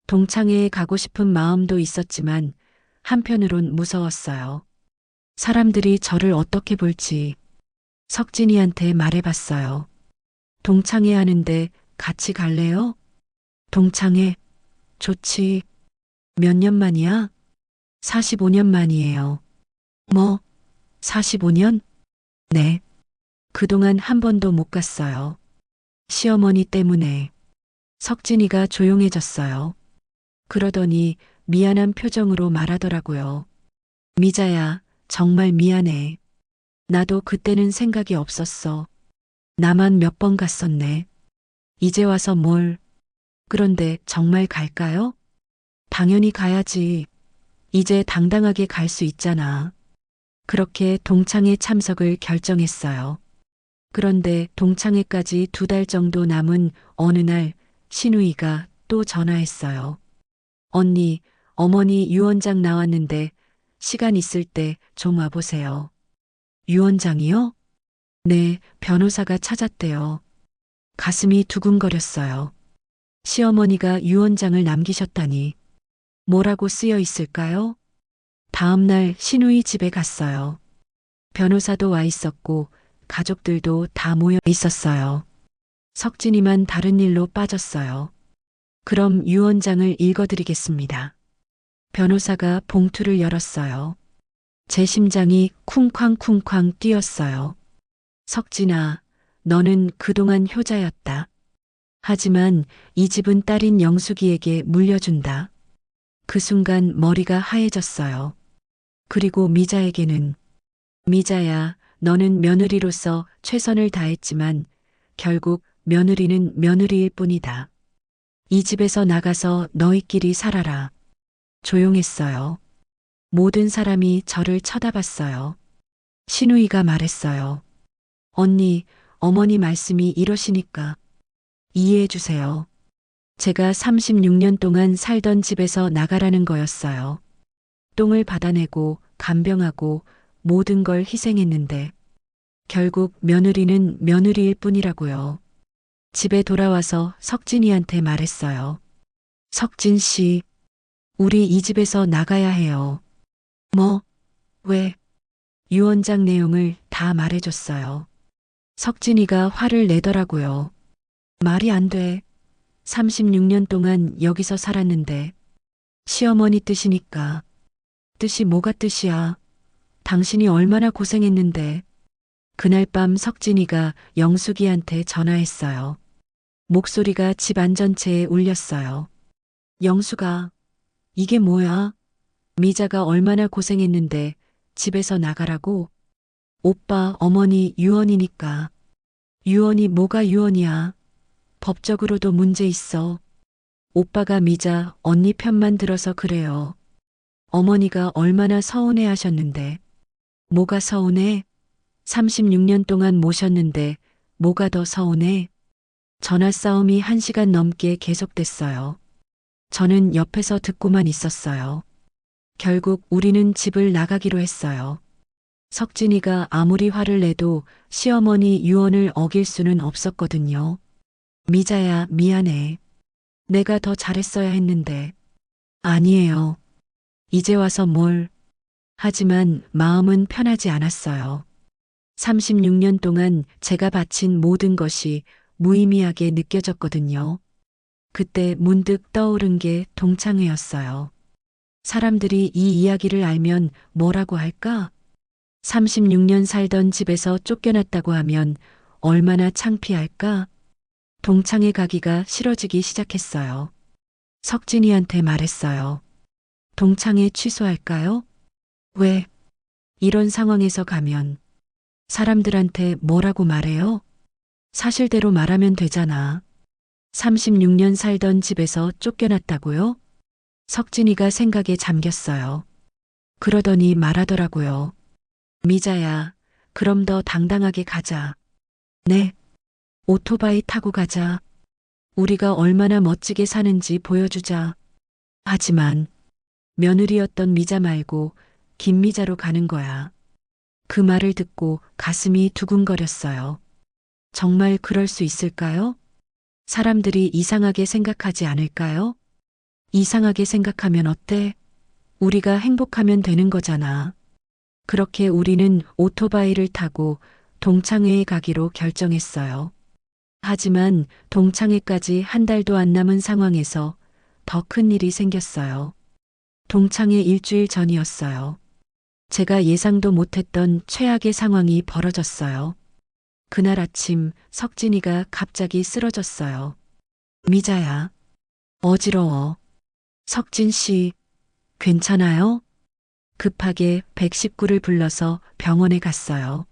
동창회에 가고 싶은 마음도 있었지만 한편으론 무서웠어요. 사람들이 저를 어떻게 볼지. 석진이한테 말해봤어요. 동창회 하는데 같이 갈래요? 동창회? 좋지. 몇 년 만이야? 45년 만이에요. 뭐? 45년? 네. 그동안 한 번도 못 갔어요. 시어머니 때문에. 석진이가 조용해졌어요. 그러더니 미안한 표정으로 말하더라고요. 미자야, 정말 미안해. 나도 그때는 생각이 없었어. 나만 몇 번 갔었네. 이제 와서 뭘. 그런데 정말 갈까요? 당연히 가야지. 이제 당당하게 갈 수 있잖아. 그렇게 동창회 참석을 결정했어요. 그런데 동창회까지 2달 정도 남은 어느 날 신우이가 또 전화했어요. 언니, 어머니 유언장 나왔는데 시간 있을 때 좀 와보세요. 유언장이요? 네, 변호사가 찾았대요. 가슴이 두근거렸어요. 시어머니가 유언장을 남기셨다니. 뭐라고 쓰여 있을까요? 다음 날 신우이 집에 갔어요. 변호사도 와 있었고 가족들도 다 모여 있었어요. 석진이만 다른 일로 빠졌어요. 그럼 유언장을 읽어드리겠습니다. 변호사가 봉투를 열었어요. 제 심장이 쿵쾅쿵쾅 뛰었어요. 석진아, 너는 그동안 효자였다. 하지만 이 집은 딸인 영숙이에게 물려준다. 그 순간 머리가 하얘졌어요. 그리고 미자에게는 미자야, 너는 며느리로서 최선을 다했지만 결국 며느리는 며느리일 뿐이다. 이 집에서 나가서 너희끼리 살아라. 조용했어요. 모든 사람이 저를 쳐다봤어요. 신우이가 말했어요. 언니, 어머니 말씀이 이러시니까 이해해 주세요. 제가 36년 동안 살던 집에서 나가라는 거였어요. 똥을 받아내고 간병하고 모든 걸 희생했는데 결국 며느리는 며느리일 뿐이라고요. 집에 돌아와서 석진이한테 말했어요. 석진 씨, 우리 이 집에서 나가야 해요. 뭐? 왜? 유언장 내용을 다 말해줬어요. 석진이가 화를 내더라고요. 말이 안 돼. 36년 동안 여기서 살았는데. 시어머니 뜻이니까. 뜻이 뭐가 뜻이야? 당신이 얼마나 고생했는데. 그날 밤 석진이가 영숙이한테 전화했어요. 목소리가 집 안전체에 울렸어요. 영숙아, 이게 뭐야? 미자가 얼마나 고생했는데 집에서 나가라고? 오빠, 어머니 유언이니까. 유언이 뭐가 유언이야? 법적으로도 문제 있어. 오빠가 미자 언니 편만 들어서 그래요. 어머니가 얼마나 서운해 하셨는데. 뭐가 서운해? 36년 동안 모셨는데 뭐가 더 서운해? 전화 싸움이 1시간 넘게 계속됐어요. 저는 옆에서 듣고만 있었어요. 결국 우리는 집을 나가기로 했어요. 석진이가 아무리 화를 내도 시어머니 유언을 어길 수는 없었거든요. 미자야, 미안해. 내가 더 잘했어야 했는데. 아니에요. 이제 와서 뭘. 하지만 마음은 편하지 않았어요. 36년 동안 제가 바친 모든 것이 무의미하게 느껴졌거든요. 그때 문득 떠오른 게 동창회였어요. 사람들이 이 이야기를 알면 뭐라고 할까? 36년 살던 집에서 쫓겨났다고 하면 얼마나 창피할까? 동창회 가기가 싫어지기 시작했어요. 석진이한테 말했어요. 동창회 취소할까요? 왜? 이런 상황에서 가면 사람들한테 뭐라고 말해요? 사실대로 말하면 되잖아. 36년 살던 집에서 쫓겨났다고요? 석진이가 생각에 잠겼어요. 그러더니 말하더라고요. 미자야, 그럼 더 당당하게 가자. 네. 오토바이 타고 가자. 우리가 얼마나 멋지게 사는지 보여주자. 하지만 며느리였던 미자 말고 김미자로 가는 거야. 그 말을 듣고 가슴이 두근거렸어요. 정말 그럴 수 있을까요? 사람들이 이상하게 생각하지 않을까요? 이상하게 생각하면 어때? 우리가 행복하면 되는 거잖아. 그렇게 우리는 오토바이를 타고 동창회에 가기로 결정했어요. 하지만 동창회까지 한 달도 안 남은 상황에서 더 큰 일이 생겼어요. 동창회 일주일 전이었어요. 제가 예상도 못했던 최악의 상황이 벌어졌어요. 그날 아침 석진이가 갑자기 쓰러졌어요. 미자야, 어지러워. 석진 씨, 괜찮아요? 급하게 119를 불러서 병원에 갔어요.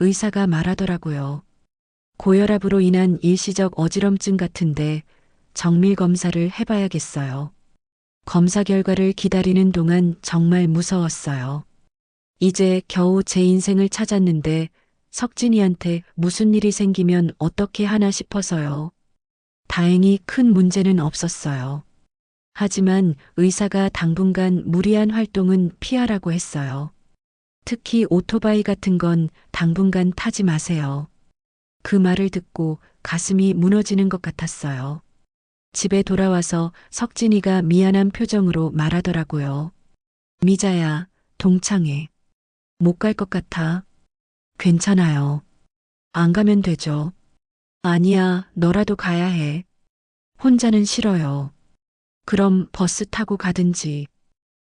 의사가 말하더라고요. 고혈압으로 인한 일시적 어지럼증 같은데 정밀 검사를 해봐야겠어요. 검사 결과를 기다리는 동안 정말 무서웠어요. 이제 겨우 제 인생을 찾았는데 석진이한테 무슨 일이 생기면 어떻게 하나 싶어서요. 다행히 큰 문제는 없었어요. 하지만 의사가 당분간 무리한 활동은 피하라고 했어요. 특히 오토바이 같은 건 당분간 타지 마세요. 그 말을 듣고 가슴이 무너지는 것 같았어요. 집에 돌아와서 석진이가 미안한 표정으로 말하더라고요. 미자야, 동창회. 못 갈 것 같아. 괜찮아요. 안 가면 되죠. 아니야, 너라도 가야 해. 혼자는 싫어요. 그럼 버스 타고 가든지.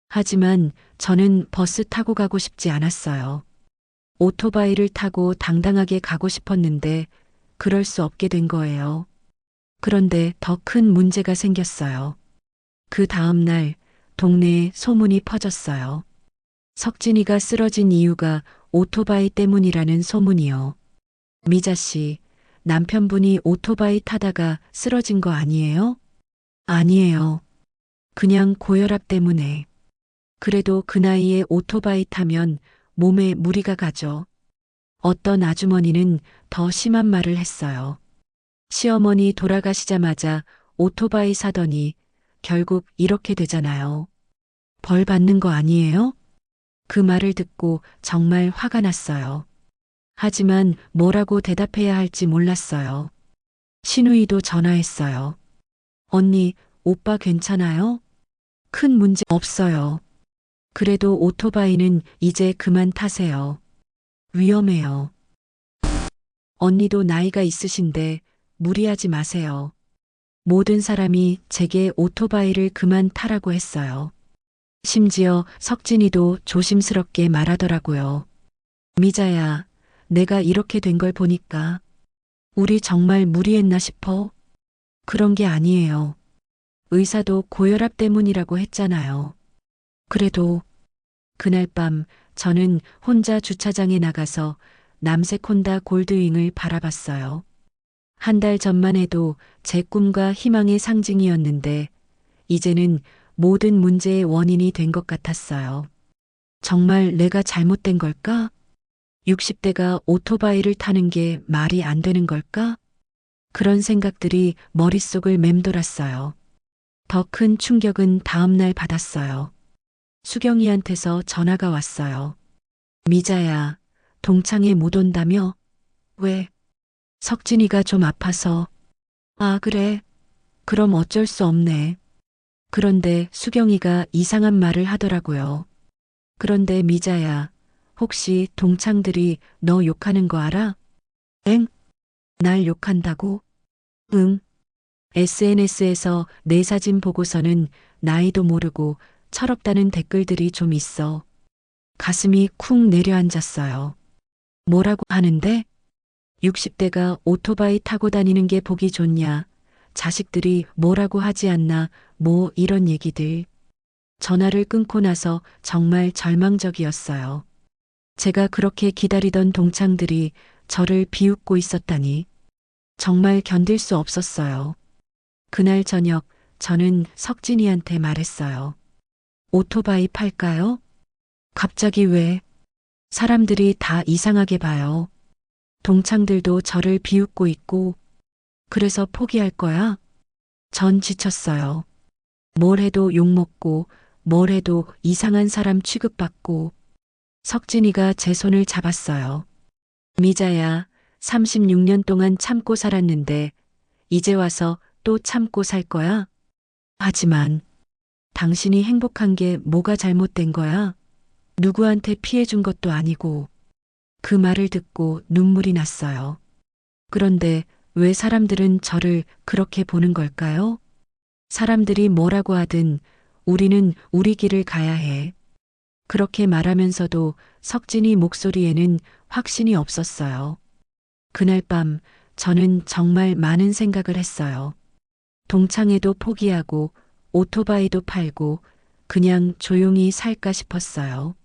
하지만 저는 버스 타고 가고 싶지 않았어요. 오토바이를 타고 당당하게 가고 싶었는데 그럴 수 없게 된 거예요. 그런데 더 큰 문제가 생겼어요. 그 다음 날 동네에 소문이 퍼졌어요. 석진이가 쓰러진 이유가 오토바이 때문이라는 소문이요. 미자 씨, 남편분이 오토바이 타다가 쓰러진 거 아니에요? 아니에요. 그냥 고혈압 때문에. 그래도 그 나이에 오토바이 타면 몸에 무리가 가죠. 어떤 아주머니는 더 심한 말을 했어요. 시어머니 돌아가시자마자 오토바이 사더니 결국 이렇게 되잖아요. 벌 받는 거 아니에요? 그 말을 듣고 정말 화가 났어요. 하지만 뭐라고 대답해야 할지 몰랐어요. 신우이도 전화했어요. 언니, 오빠 괜찮아요? 큰 문제 없어요. 그래도 오토바이는 이제 그만 타세요. 위험해요. 언니도 나이가 있으신데 무리하지 마세요. 모든 사람이 제게 오토바이를 그만 타라고 했어요. 심지어 석진이도 조심스럽게 말하더라고요. 미자야, 내가 이렇게 된 걸 보니까 우리 정말 무리했나 싶어? 그런 게 아니에요. 의사도 고혈압 때문이라고 했잖아요. 그래도 그날 밤 저는 혼자 주차장에 나가서 남색 혼다 골드윙을 바라봤어요. 한 달 전만 해도 제 꿈과 희망의 상징이었는데 이제는 모든 문제의 원인이 된 것 같았어요. 정말 내가 잘못된 걸까? 60대가 오토바이를 타는 게 말이 안 되는 걸까? 그런 생각들이 머릿속을 맴돌았어요. 더 큰 충격은 다음 날 받았어요. 수경이한테서 전화가 왔어요. 미자야, 동창회 못 온다며? 왜? 석진이가 좀 아파서. 아, 그래. 그럼 어쩔 수 없네. 그런데 수경이가 이상한 말을 하더라고요. 그런데 미자야, 혹시 동창들이 너 욕하는 거 알아? 엥? 날 욕한다고? 응. SNS에서 내 사진 보고서는 나이도 모르고 철없다는 댓글들이 좀 있어. 가슴이 쿵 내려앉았어요. 뭐라고 하는데? 60대가 오토바이 타고 다니는 게 보기 좋냐? 자식들이 뭐라고 하지 않나? 뭐 이런 얘기들. 전화를 끊고 나서 정말 절망적이었어요. 제가 그렇게 기다리던 동창들이 저를 비웃고 있었다니. 정말 견딜 수 없었어요. 그날 저녁 저는 석진이한테 말했어요. 오토바이 팔까요? 갑자기 왜? 사람들이 다 이상하게 봐요. 동창들도 저를 비웃고 있고, 그래서 포기할 거야? 전 지쳤어요. 뭘 해도 욕먹고, 뭘 해도 이상한 사람 취급받고, 석진이가 제 손을 잡았어요. 미자야, 36년 동안 참고 살았는데, 이제 와서 또 참고 살 거야? 하지만, 당신이 행복한 게 뭐가 잘못된 거야? 누구한테 피해 준 것도 아니고, 그 말을 듣고 눈물이 났어요. 그런데 왜 사람들은 저를 그렇게 보는 걸까요? 사람들이 뭐라고 하든 우리는 우리 길을 가야 해. 그렇게 말하면서도 석진이 목소리에는 확신이 없었어요. 그날 밤 저는 정말 많은 생각을 했어요. 동창회도 포기하고 오토바이도 팔고 그냥 조용히 살까 싶었어요.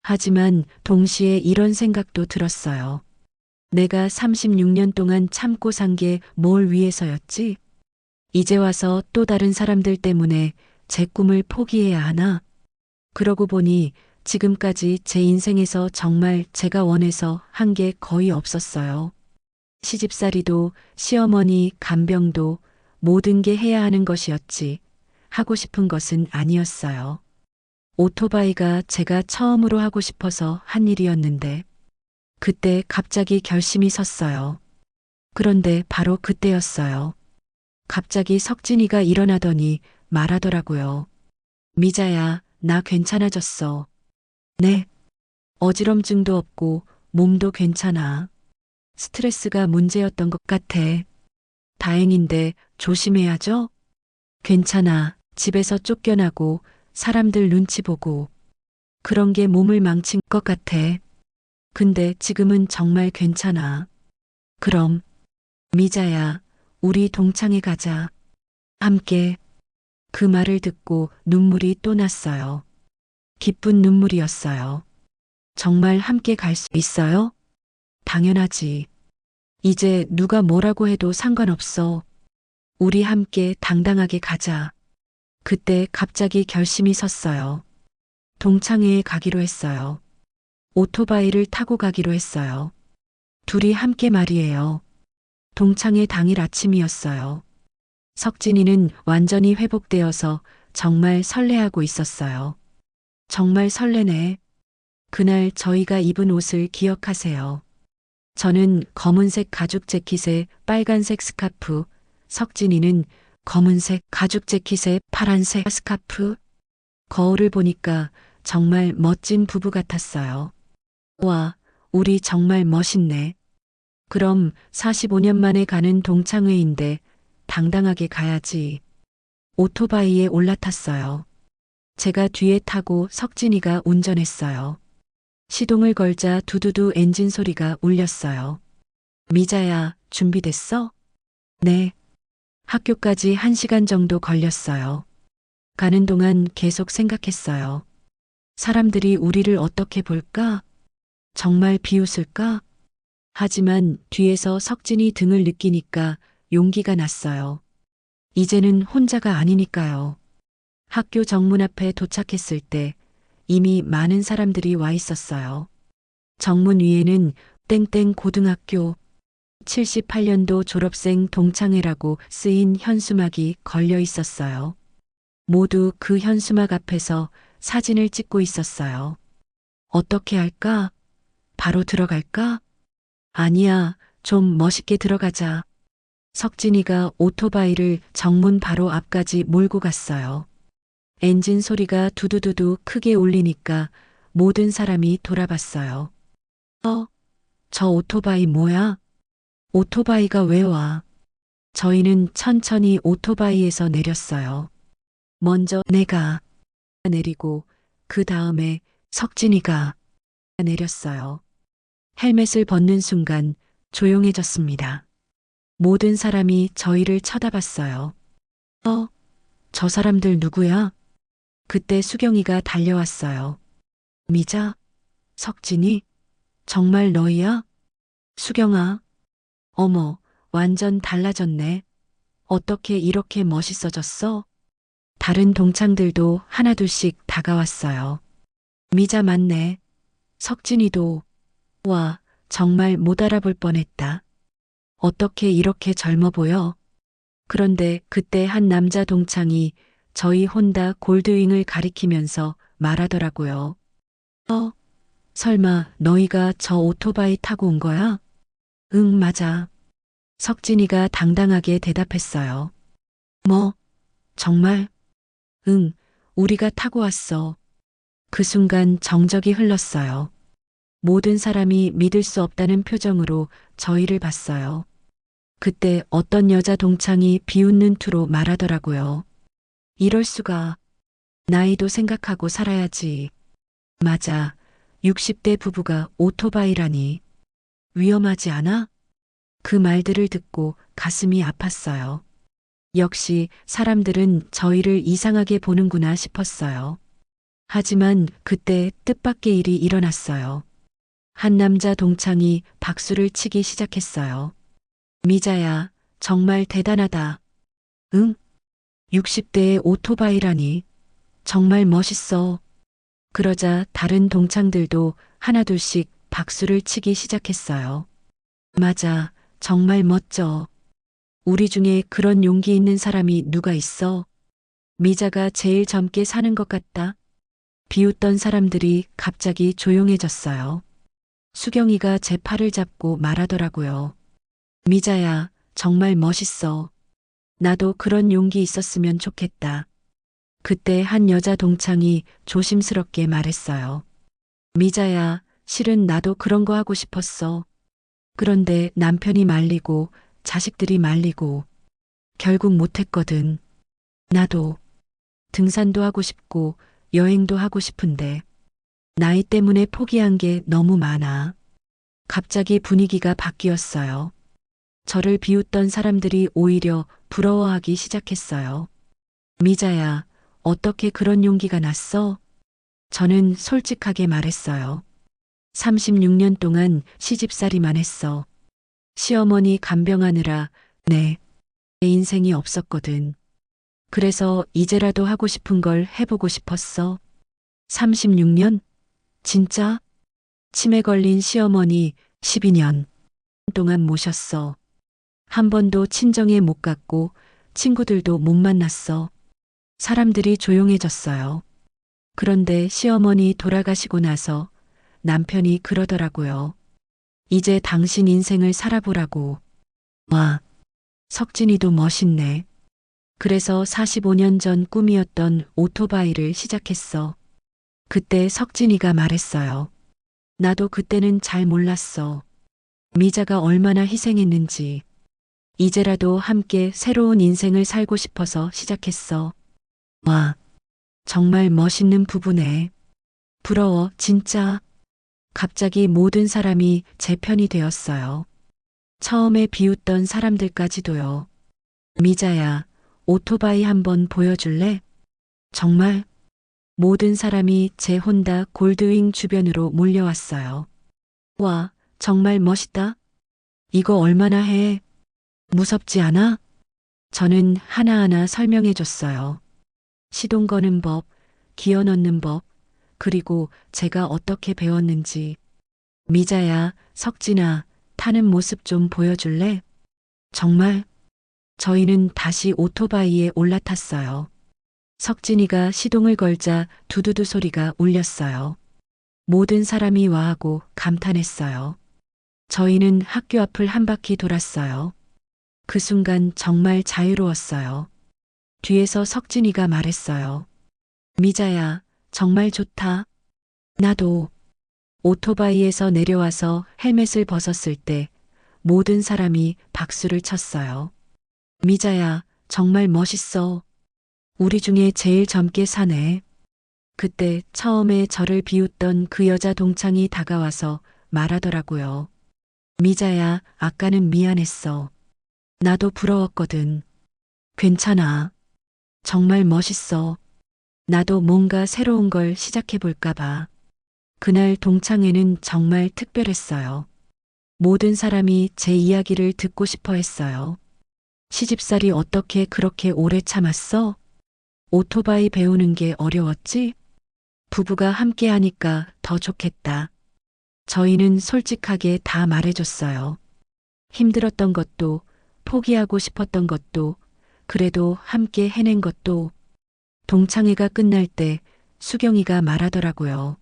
하지만 동시에 이런 생각도 들었어요. 내가 36년 동안 참고 산 게 뭘 위해서였지? 이제 와서 또 다른 사람들 때문에 제 꿈을 포기해야 하나? 그러고 보니 지금까지 제 인생에서 정말 제가 원해서 한 게 거의 없었어요. 시집살이도 시어머니 간병도 모든 게 해야 하는 것이었지 하고 싶은 것은 아니었어요. 오토바이가 제가 처음으로 하고 싶어서 한 일이었는데 그때 갑자기 결심이 섰어요. 그런데 바로 그때였어요. 갑자기 석진이가 일어나더니 말하더라고요. 미자야, 나 괜찮아졌어. 네. 어지럼증도 없고 몸도 괜찮아. 스트레스가 문제였던 것 같아. 다행인데 조심해야죠? 괜찮아. 집에서 쫓겨나고 사람들 눈치 보고 그런 게 몸을 망친 것 같아. 근데 지금은 정말 괜찮아. 그럼 미자야, 우리 동창회 가자. 함께. 그 말을 듣고 눈물이 또 났어요. 기쁜 눈물이었어요. 정말 함께 갈 수 있어요? 당연하지. 이제 누가 뭐라고 해도 상관없어. 우리 함께 당당하게 가자. 그때 갑자기 결심이 섰어요. 동창회에 가기로 했어요. 오토바이를 타고 가기로 했어요. 둘이 함께 말이에요. 동창회 당일 아침이었어요. 석진이는 완전히 회복되어서 정말 설레하고 있었어요. 정말 설레네. 그날 저희가 입은 옷을 기억하세요. 저는 검은색 가죽 재킷에 빨간색 스카프, 석진이는 검은색 가죽 재킷에 파란색 스카프. 거울을 보니까 정말 멋진 부부 같았어요. 와, 우리 정말 멋있네. 그럼 45년 만에 가는 동창회인데 당당하게 가야지. 오토바이에 올라탔어요. 제가 뒤에 타고 석진이가 운전했어요. 시동을 걸자 두두두 엔진 소리가 울렸어요. 미자야, 준비됐어? 네. 학교까지 1시간 정도 걸렸어요. 가는 동안 계속 생각했어요. 사람들이 우리를 어떻게 볼까? 정말 비웃을까? 하지만 뒤에서 석진이 등을 느끼니까 용기가 났어요. 이제는 혼자가 아니니까요. 학교 정문 앞에 도착했을 때 이미 많은 사람들이 와 있었어요. 정문 위에는 땡땡 고등학교 78년도 졸업생 동창회라고 쓰인 현수막이 걸려 있었어요. 모두 그 현수막 앞에서 사진을 찍고 있었어요. 어떻게 할까? 바로 들어갈까? 아니야, 좀 멋있게 들어가자. 석진이가 오토바이를 정문 바로 앞까지 몰고 갔어요. 엔진 소리가 두두두두 크게 울리니까 모든 사람이 돌아봤어요. 저 오토바이 뭐야? 오토바이가 왜 와? 저희는 천천히 오토바이에서 내렸어요. 먼저 내가 내리고 그 다음에 석진이가 내렸어요. 헬멧을 벗는 순간 조용해졌습니다. 모든 사람이 저희를 쳐다봤어요. 저 사람들 누구야? 그때 수경이가 달려왔어요. 미자? 석진이? 정말 너희야? 수경아. 어머, 완전 달라졌네. 어떻게 이렇게 멋있어졌어? 다른 동창들도 하나둘씩 다가왔어요. 미자 맞네. 석진이도. 와, 정말 못 알아볼 뻔했다. 어떻게 이렇게 젊어 보여? 그런데 그때 한 남자 동창이 저희 혼다 골드윙을 가리키면서 말하더라고요. 설마 너희가 저 오토바이 타고 온 거야? 응, 맞아. 석진이가 당당하게 대답했어요. 뭐? 정말? 응, 우리가 타고 왔어. 그 순간 정적이 흘렀어요. 모든 사람이 믿을 수 없다는 표정으로 저희를 봤어요. 그때 어떤 여자 동창이 비웃는 투로 말하더라고요. 이럴 수가. 나이도 생각하고 살아야지. 맞아. 60대 부부가 오토바이라니. 위험하지 않아? 그 말들을 듣고 가슴이 아팠어요. 역시 사람들은 저희를 이상하게 보는구나 싶었어요. 하지만 그때 뜻밖의 일이 일어났어요. 한 남자 동창이 박수를 치기 시작했어요. 미자야, 정말 대단하다. 응? 60대의 오토바이라니. 정말 멋있어. 그러자 다른 동창들도 하나둘씩 박수를 치기 시작했어요. 맞아, 정말 멋져. 우리 중에 그런 용기 있는 사람이 누가 있어? 미자가 제일 젊게 사는 것 같다. 비웃던 사람들이 갑자기 조용해졌어요. 수경이가 제 팔을 잡고 말하더라고요. 미자야, 정말 멋있어. 나도 그런 용기 있었으면 좋겠다. 그때 한 여자 동창이 조심스럽게 말했어요. 미자야, 실은 나도 그런 거 하고 싶었어. 그런데 남편이 말리고 자식들이 말리고 결국 못했거든. 나도 등산도 하고 싶고 여행도 하고 싶은데 나이 때문에 포기한 게 너무 많아. 갑자기 분위기가 바뀌었어요. 저를 비웃던 사람들이 오히려 부러워하기 시작했어요. 미자야, 어떻게 그런 용기가 났어? 저는 솔직하게 말했어요. 36년 동안 시집살이만 했어. 시어머니 간병하느라 내 인생이 없었거든. 그래서 이제라도 하고 싶은 걸 해보고 싶었어. 36년? 진짜? 치매 걸린 시어머니 12년 동안 모셨어. 한 번도 친정에 못 갔고 친구들도 못 만났어. 사람들이 조용해졌어요. 그런데 시어머니 돌아가시고 나서 남편이 그러더라고요. 이제 당신 인생을 살아보라고. 와, 석진이도 멋있네. 그래서 45년 전 꿈이었던 오토바이를 시작했어. 그때 석진이가 말했어요. 나도 그때는 잘 몰랐어. 미자가 얼마나 희생했는지. 이제라도 함께 새로운 인생을 살고 싶어서 시작했어. 와, 정말 멋있는 부부네. 부러워, 진짜. 갑자기 모든 사람이 제 편이 되었어요. 처음에 비웃던 사람들까지도요. 미자야, 오토바이 한번 보여줄래? 정말? 모든 사람이 제 혼다 골드윙 주변으로 몰려왔어요. 와, 정말 멋있다. 이거 얼마나 해? 무섭지 않아? 저는 하나하나 설명해 줬어요. 시동 거는 법, 기어 넣는 법, 그리고 제가 어떻게 배웠는지. 미자야, 석진아, 타는 모습 좀 보여줄래? 정말? 저희는 다시 오토바이에 올라탔어요. 석진이가 시동을 걸자 두두두 소리가 울렸어요. 모든 사람이 와하고 감탄했어요. 저희는 학교 앞을 한 바퀴 돌았어요. 그 순간 정말 자유로웠어요. 뒤에서 석진이가 말했어요. 미자야, 정말 좋다. 나도. 오토바이에서 내려와서 헬멧을 벗었을 때 모든 사람이 박수를 쳤어요. 미자야, 정말 멋있어. 우리 중에 제일 젊게 사네. 그때 처음에 저를 비웃던 그 여자 동창이 다가와서 말하더라고요. 미자야, 아까는 미안했어. 나도 부러웠거든. 괜찮아. 정말 멋있어. 나도 뭔가 새로운 걸 시작해볼까봐. 그날 동창회는 정말 특별했어요. 모든 사람이 제 이야기를 듣고 싶어 했어요. 시집살이 어떻게 그렇게 오래 참았어? 오토바이 배우는 게 어려웠지? 부부가 함께 하니까 더 좋겠다. 저희는 솔직하게 다 말해줬어요. 힘들었던 것도, 포기하고 싶었던 것도, 그래도 함께 해낸 것도. 동창회가 끝날 때 수경이가 말하더라고요.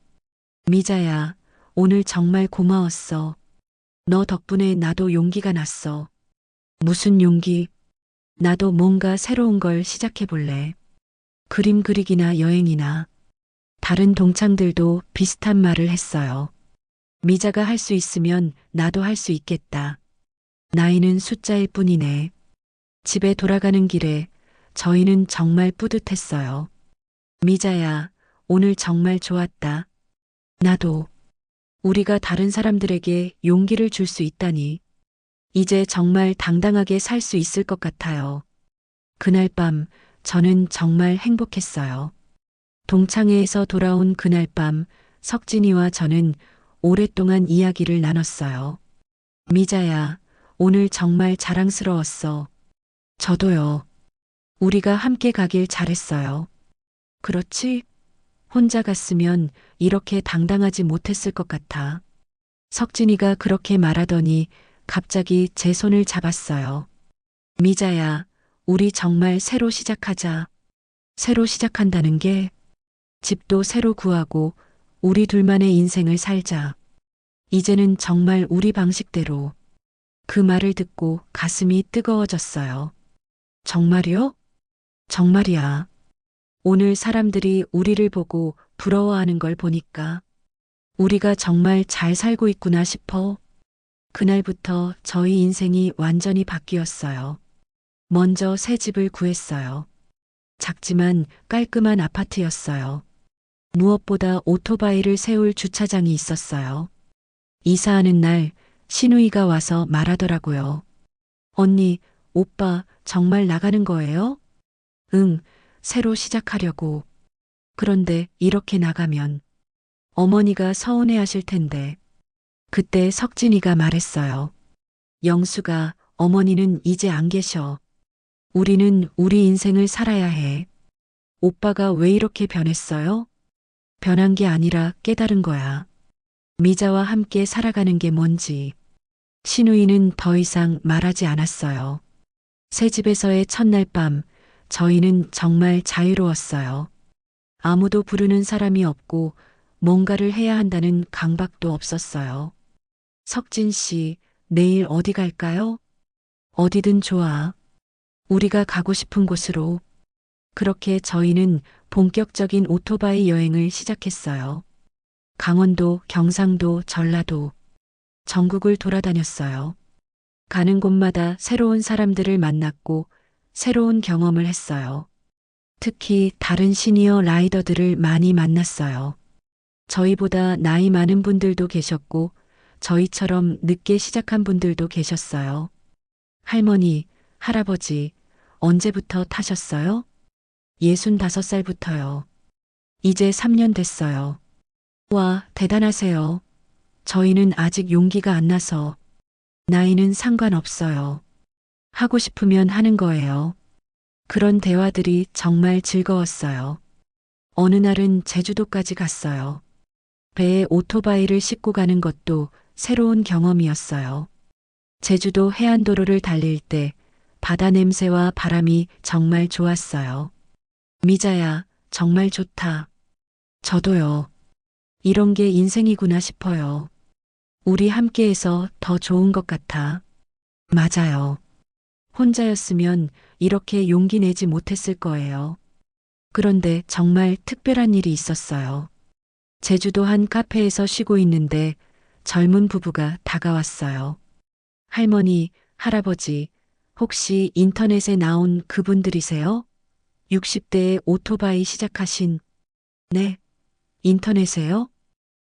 미자야, 오늘 정말 고마웠어. 너 덕분에 나도 용기가 났어. 무슨 용기? 나도 뭔가 새로운 걸 시작해볼래. 그림 그리기나 여행이나. 다른 동창들도 비슷한 말을 했어요. 미자가 할 수 있으면 나도 할 수 있겠다. 나이는 숫자일 뿐이네. 집에 돌아가는 길에 저희는 정말 뿌듯했어요. 미자야, 오늘 정말 좋았다. 나도. 우리가 다른 사람들에게 용기를 줄 수 있다니. 이제 정말 당당하게 살 수 있을 것 같아요. 그날 밤 저는 정말 행복했어요. 동창회에서 돌아온 그날 밤 석진이와 저는 오랫동안 이야기를 나눴어요. 미자야, 오늘 정말 자랑스러웠어. 저도요. 우리가 함께 가길 잘했어요. 그렇지? 혼자 갔으면 이렇게 당당하지 못했을 것 같아. 석진이가 그렇게 말하더니 갑자기 제 손을 잡았어요. 미자야, 우리 정말 새로 시작하자. 새로 시작한다는 게 집도 새로 구하고 우리 둘만의 인생을 살자. 이제는 정말 우리 방식대로. 그 말을 듣고 가슴이 뜨거워졌어요. 정말이요? 정말이야. 오늘 사람들이 우리를 보고 부러워하는 걸 보니까 우리가 정말 잘 살고 있구나 싶어. 그날부터 저희 인생이 완전히 바뀌었어요. 먼저 새 집을 구했어요. 작지만 깔끔한 아파트였어요. 무엇보다 오토바이를 세울 주차장이 있었어요. 이사하는 날 신우이가 와서 말하더라고요. 언니, 오빠 정말 나가는 거예요? 응, 새로 시작하려고. 그런데 이렇게 나가면 어머니가 서운해 하실 텐데. 그때 석진이가 말했어요. 영수가, 어머니는 이제 안 계셔. 우리는 우리 인생을 살아야 해. 오빠가 왜 이렇게 변했어요? 변한 게 아니라 깨달은 거야. 미자와 함께 살아가는 게 뭔지. 신우이는 더 이상 말하지 않았어요. 새 집에서의 첫날 밤, 저희는 정말 자유로웠어요. 아무도 부르는 사람이 없고 뭔가를 해야 한다는 강박도 없었어요. 석진 씨, 내일 어디 갈까요? 어디든 좋아. 우리가 가고 싶은 곳으로. 그렇게 저희는 본격적인 오토바이 여행을 시작했어요. 강원도, 경상도, 전라도, 전국을 돌아다녔어요. 가는 곳마다 새로운 사람들을 만났고 새로운 경험을 했어요. 특히 다른 시니어 라이더들을 많이 만났어요. 저희보다 나이 많은 분들도 계셨고 저희처럼 늦게 시작한 분들도 계셨어요. 할머니, 할아버지, 언제부터 타셨어요? 65살부터요. 이제 3년 됐어요. 와, 대단하세요. 저희는 아직 용기가 안 나서. 나이는 상관없어요. 하고 싶으면 하는 거예요. 그런 대화들이 정말 즐거웠어요. 어느 날은 제주도까지 갔어요. 배에 오토바이를 싣고 가는 것도 새로운 경험이었어요. 제주도 해안도로를 달릴 때 바다 냄새와 바람이 정말 좋았어요. 미자야, 정말 좋다. 저도요. 이런 게 인생이구나 싶어요. 우리 함께해서 더 좋은 것 같아. 맞아요. 혼자였으면 이렇게 용기 내지 못했을 거예요. 그런데 정말 특별한 일이 있었어요. 제주도 한 카페에서 쉬고 있는데 젊은 부부가 다가왔어요. 할머니, 할아버지, 혹시 인터넷에 나온 그분들이세요? 60대에 오토바이 시작하신, 네, 인터넷에요?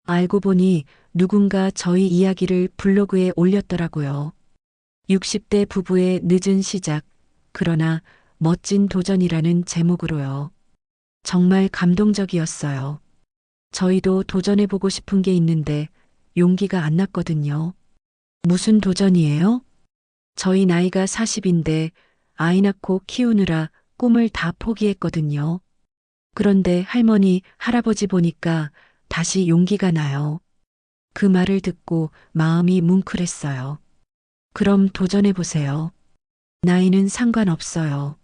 알고 보니 누군가 저희 이야기를 블로그에 올렸더라고요. 60대 부부의 늦은 시작, 그러나 멋진 도전이라는 제목으로요. 정말 감동적이었어요. 저희도 도전해보고 싶은 게 있는데 용기가 안 났거든요. 무슨 도전이에요? 저희 나이가 40인데 아이 낳고 키우느라 꿈을 다 포기했거든요. 그런데 할머니, 할아버지 보니까 다시 용기가 나요. 그 말을 듣고 마음이 뭉클했어요. 그럼 도전해보세요. 나이는 상관없어요.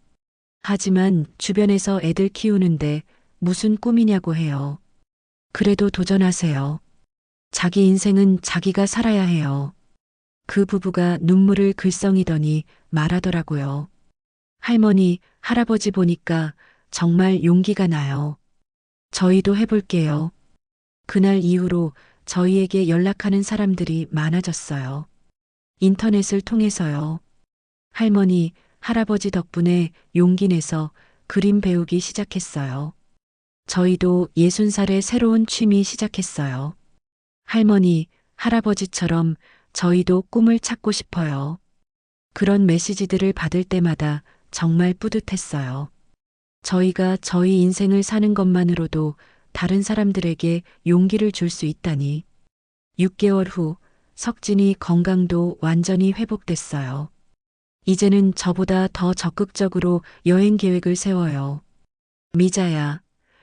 하지만 주변에서 애들 키우는데 무슨 꿈이냐고 해요. 그래도 도전하세요. 자기 인생은 자기가 살아야 해요. 그 부부가 눈물을 글썽이더니 말하더라고요. 할머니, 할아버지 보니까 정말 용기가 나요. 저희도 해볼게요. 그날 이후로 저희에게 연락하는 사람들이 많아졌어요. 인터넷을 통해서요. 할머니, 할아버지 덕분에 용기 내서 그림 배우기 시작했어요. 저희도 60살에 새로운 취미 시작했어요. 할머니, 할아버지처럼 저희도 꿈을 찾고 싶어요. 그런 메시지들을 받을 때마다 정말 뿌듯했어요. 저희가 저희 인생을 사는 것만으로도 다른 사람들에게 용기를 줄 수 있다니. 6개월 후 석진이 건강도 완전히 회복됐어요. 이제는 저보다 더 적극적으로 여행 계획을 세워요. 미자야,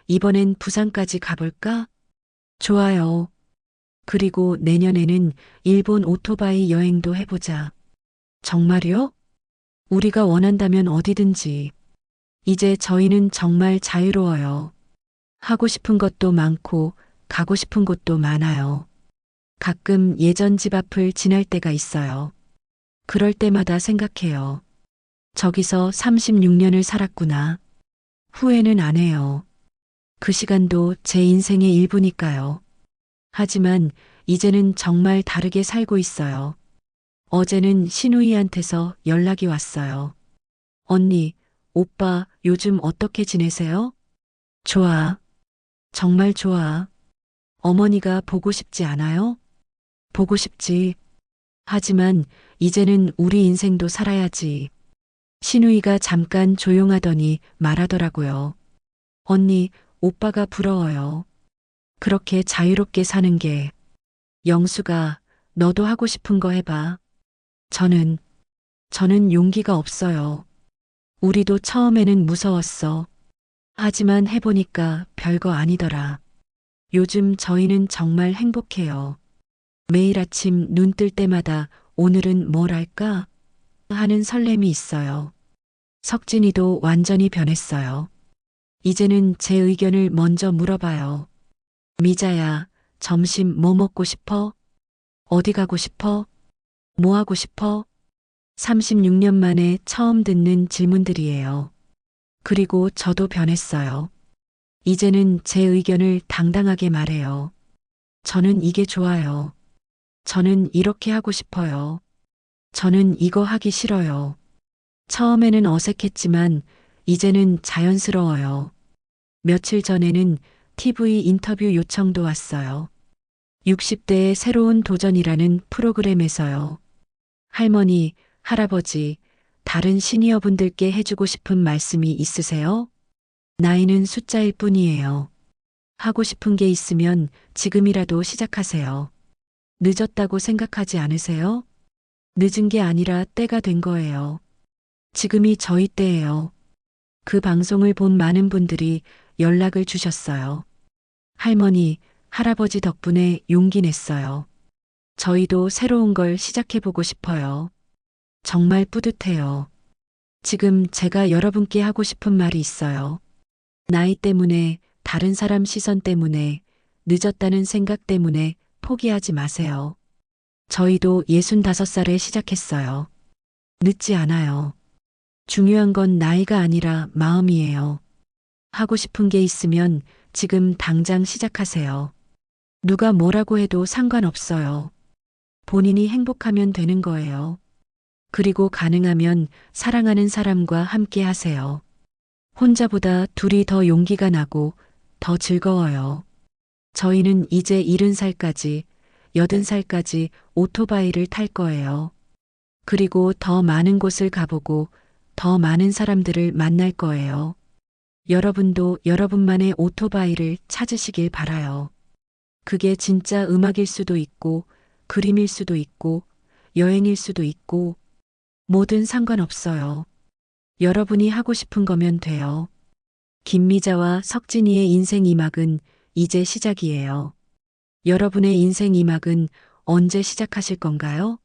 이번엔 부산까지 가볼까? 좋아요. 그리고 내년에는 일본 오토바이 여행도 해보자. 정말요? 우리가 원한다면 어디든지. 이제 저희는 정말 자유로워요. 하고 싶은 것도 많고 가고 싶은 곳도 많아요. 가끔 예전 집 앞을 지날 때가 있어요. 그럴 때마다 생각해요. 저기서 36년을 살았구나. 후회는 안 해요. 그 시간도 제 인생의 일부니까요. 하지만 이제는 정말 다르게 살고 있어요. 어제는 신우이한테서 연락이 왔어요. 언니, 오빠 요즘 어떻게 지내세요? 좋아. 정말 좋아. 어머니가 보고 싶지 않아요? 보고 싶지. 하지만 이제는 우리 인생도 살아야지. 신우이가 잠깐 조용하더니 말하더라고요. 언니, 오빠가 부러워요. 그렇게 자유롭게 사는 게. 영수가 너도 하고 싶은 거 해봐. 저는 용기가 없어요. 우리도 처음에는 무서웠어. 하지만 해보니까 별거 아니더라. 요즘 저희는 정말 행복해요. 매일 아침 눈 뜰 때마다 오늘은 뭘 할까? 하는 설렘이 있어요. 석진이도 완전히 변했어요. 이제는 제 의견을 먼저 물어봐요. 미자야, 점심 뭐 먹고 싶어? 어디 가고 싶어? 뭐 하고 싶어? 36년 만에 처음 듣는 질문들이에요. 그리고 저도 변했어요. 이제는 제 의견을 당당하게 말해요. 저는 이게 좋아요. 저는 이렇게 하고 싶어요. 저는 이거 하기 싫어요. 처음에는 어색했지만 이제는 자연스러워요. 며칠 전에는 TV 인터뷰 요청도 왔어요. 60대의 새로운 도전이라는 프로그램에서요. 할머니, 할아버지, 다른 시니어분들께 해주고 싶은 말씀이 있으세요? 나이는 숫자일 뿐이에요. 하고 싶은 게 있으면 지금이라도 시작하세요. 늦었다고 생각하지 않으세요? 늦은 게 아니라 때가 된 거예요. 지금이 저희 때예요. 그 방송을 본 많은 분들이 연락을 주셨어요. 할머니, 할아버지 덕분에 용기 냈어요. 저희도 새로운 걸 시작해보고 싶어요. 정말 뿌듯해요. 지금 제가 여러분께 하고 싶은 말이 있어요. 나이 때문에, 다른 사람 시선 때문에, 늦었다는 생각 때문에 포기하지 마세요. 저희도 65살에 시작했어요. 늦지 않아요. 중요한 건 나이가 아니라 마음이에요. 하고 싶은 게 있으면 지금 당장 시작하세요. 누가 뭐라고 해도 상관없어요. 본인이 행복하면 되는 거예요. 그리고 가능하면 사랑하는 사람과 함께 하세요. 혼자보다 둘이 더 용기가 나고 더 즐거워요. 저희는 이제 70살까지, 80살까지 오토바이를 탈 거예요. 그리고 더 많은 곳을 가보고 더 많은 사람들을 만날 거예요. 여러분도 여러분만의 오토바이를 찾으시길 바라요. 그게 진짜 음악일 수도 있고, 그림일 수도 있고, 여행일 수도 있고, 뭐든 상관없어요. 여러분이 하고 싶은 거면 돼요. 김미자와 석진이의 인생 2막은 이제 시작이에요. 여러분의 인생 2막은 언제 시작하실 건가요?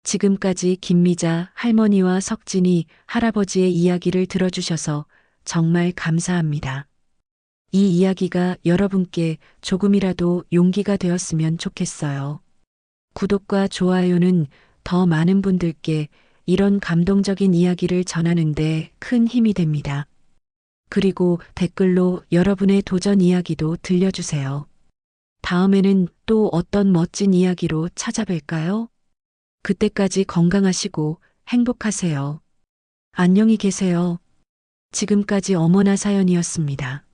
지금까지 김미자 할머니와 석진이 할아버지의 이야기를 들어주셔서 정말 감사합니다. 이 이야기가 여러분께 조금이라도 용기가 되었으면 좋겠어요. 구독과 좋아요는 더 많은 분들께 이런 감동적인 이야기를 전하는데 큰 힘이 됩니다. 그리고 댓글로 여러분의 도전 이야기도 들려주세요. 다음에는 또 어떤 멋진 이야기로 찾아뵐까요? 그때까지 건강하시고 행복하세요. 안녕히 계세요. 지금까지 어머나 사연이었습니다.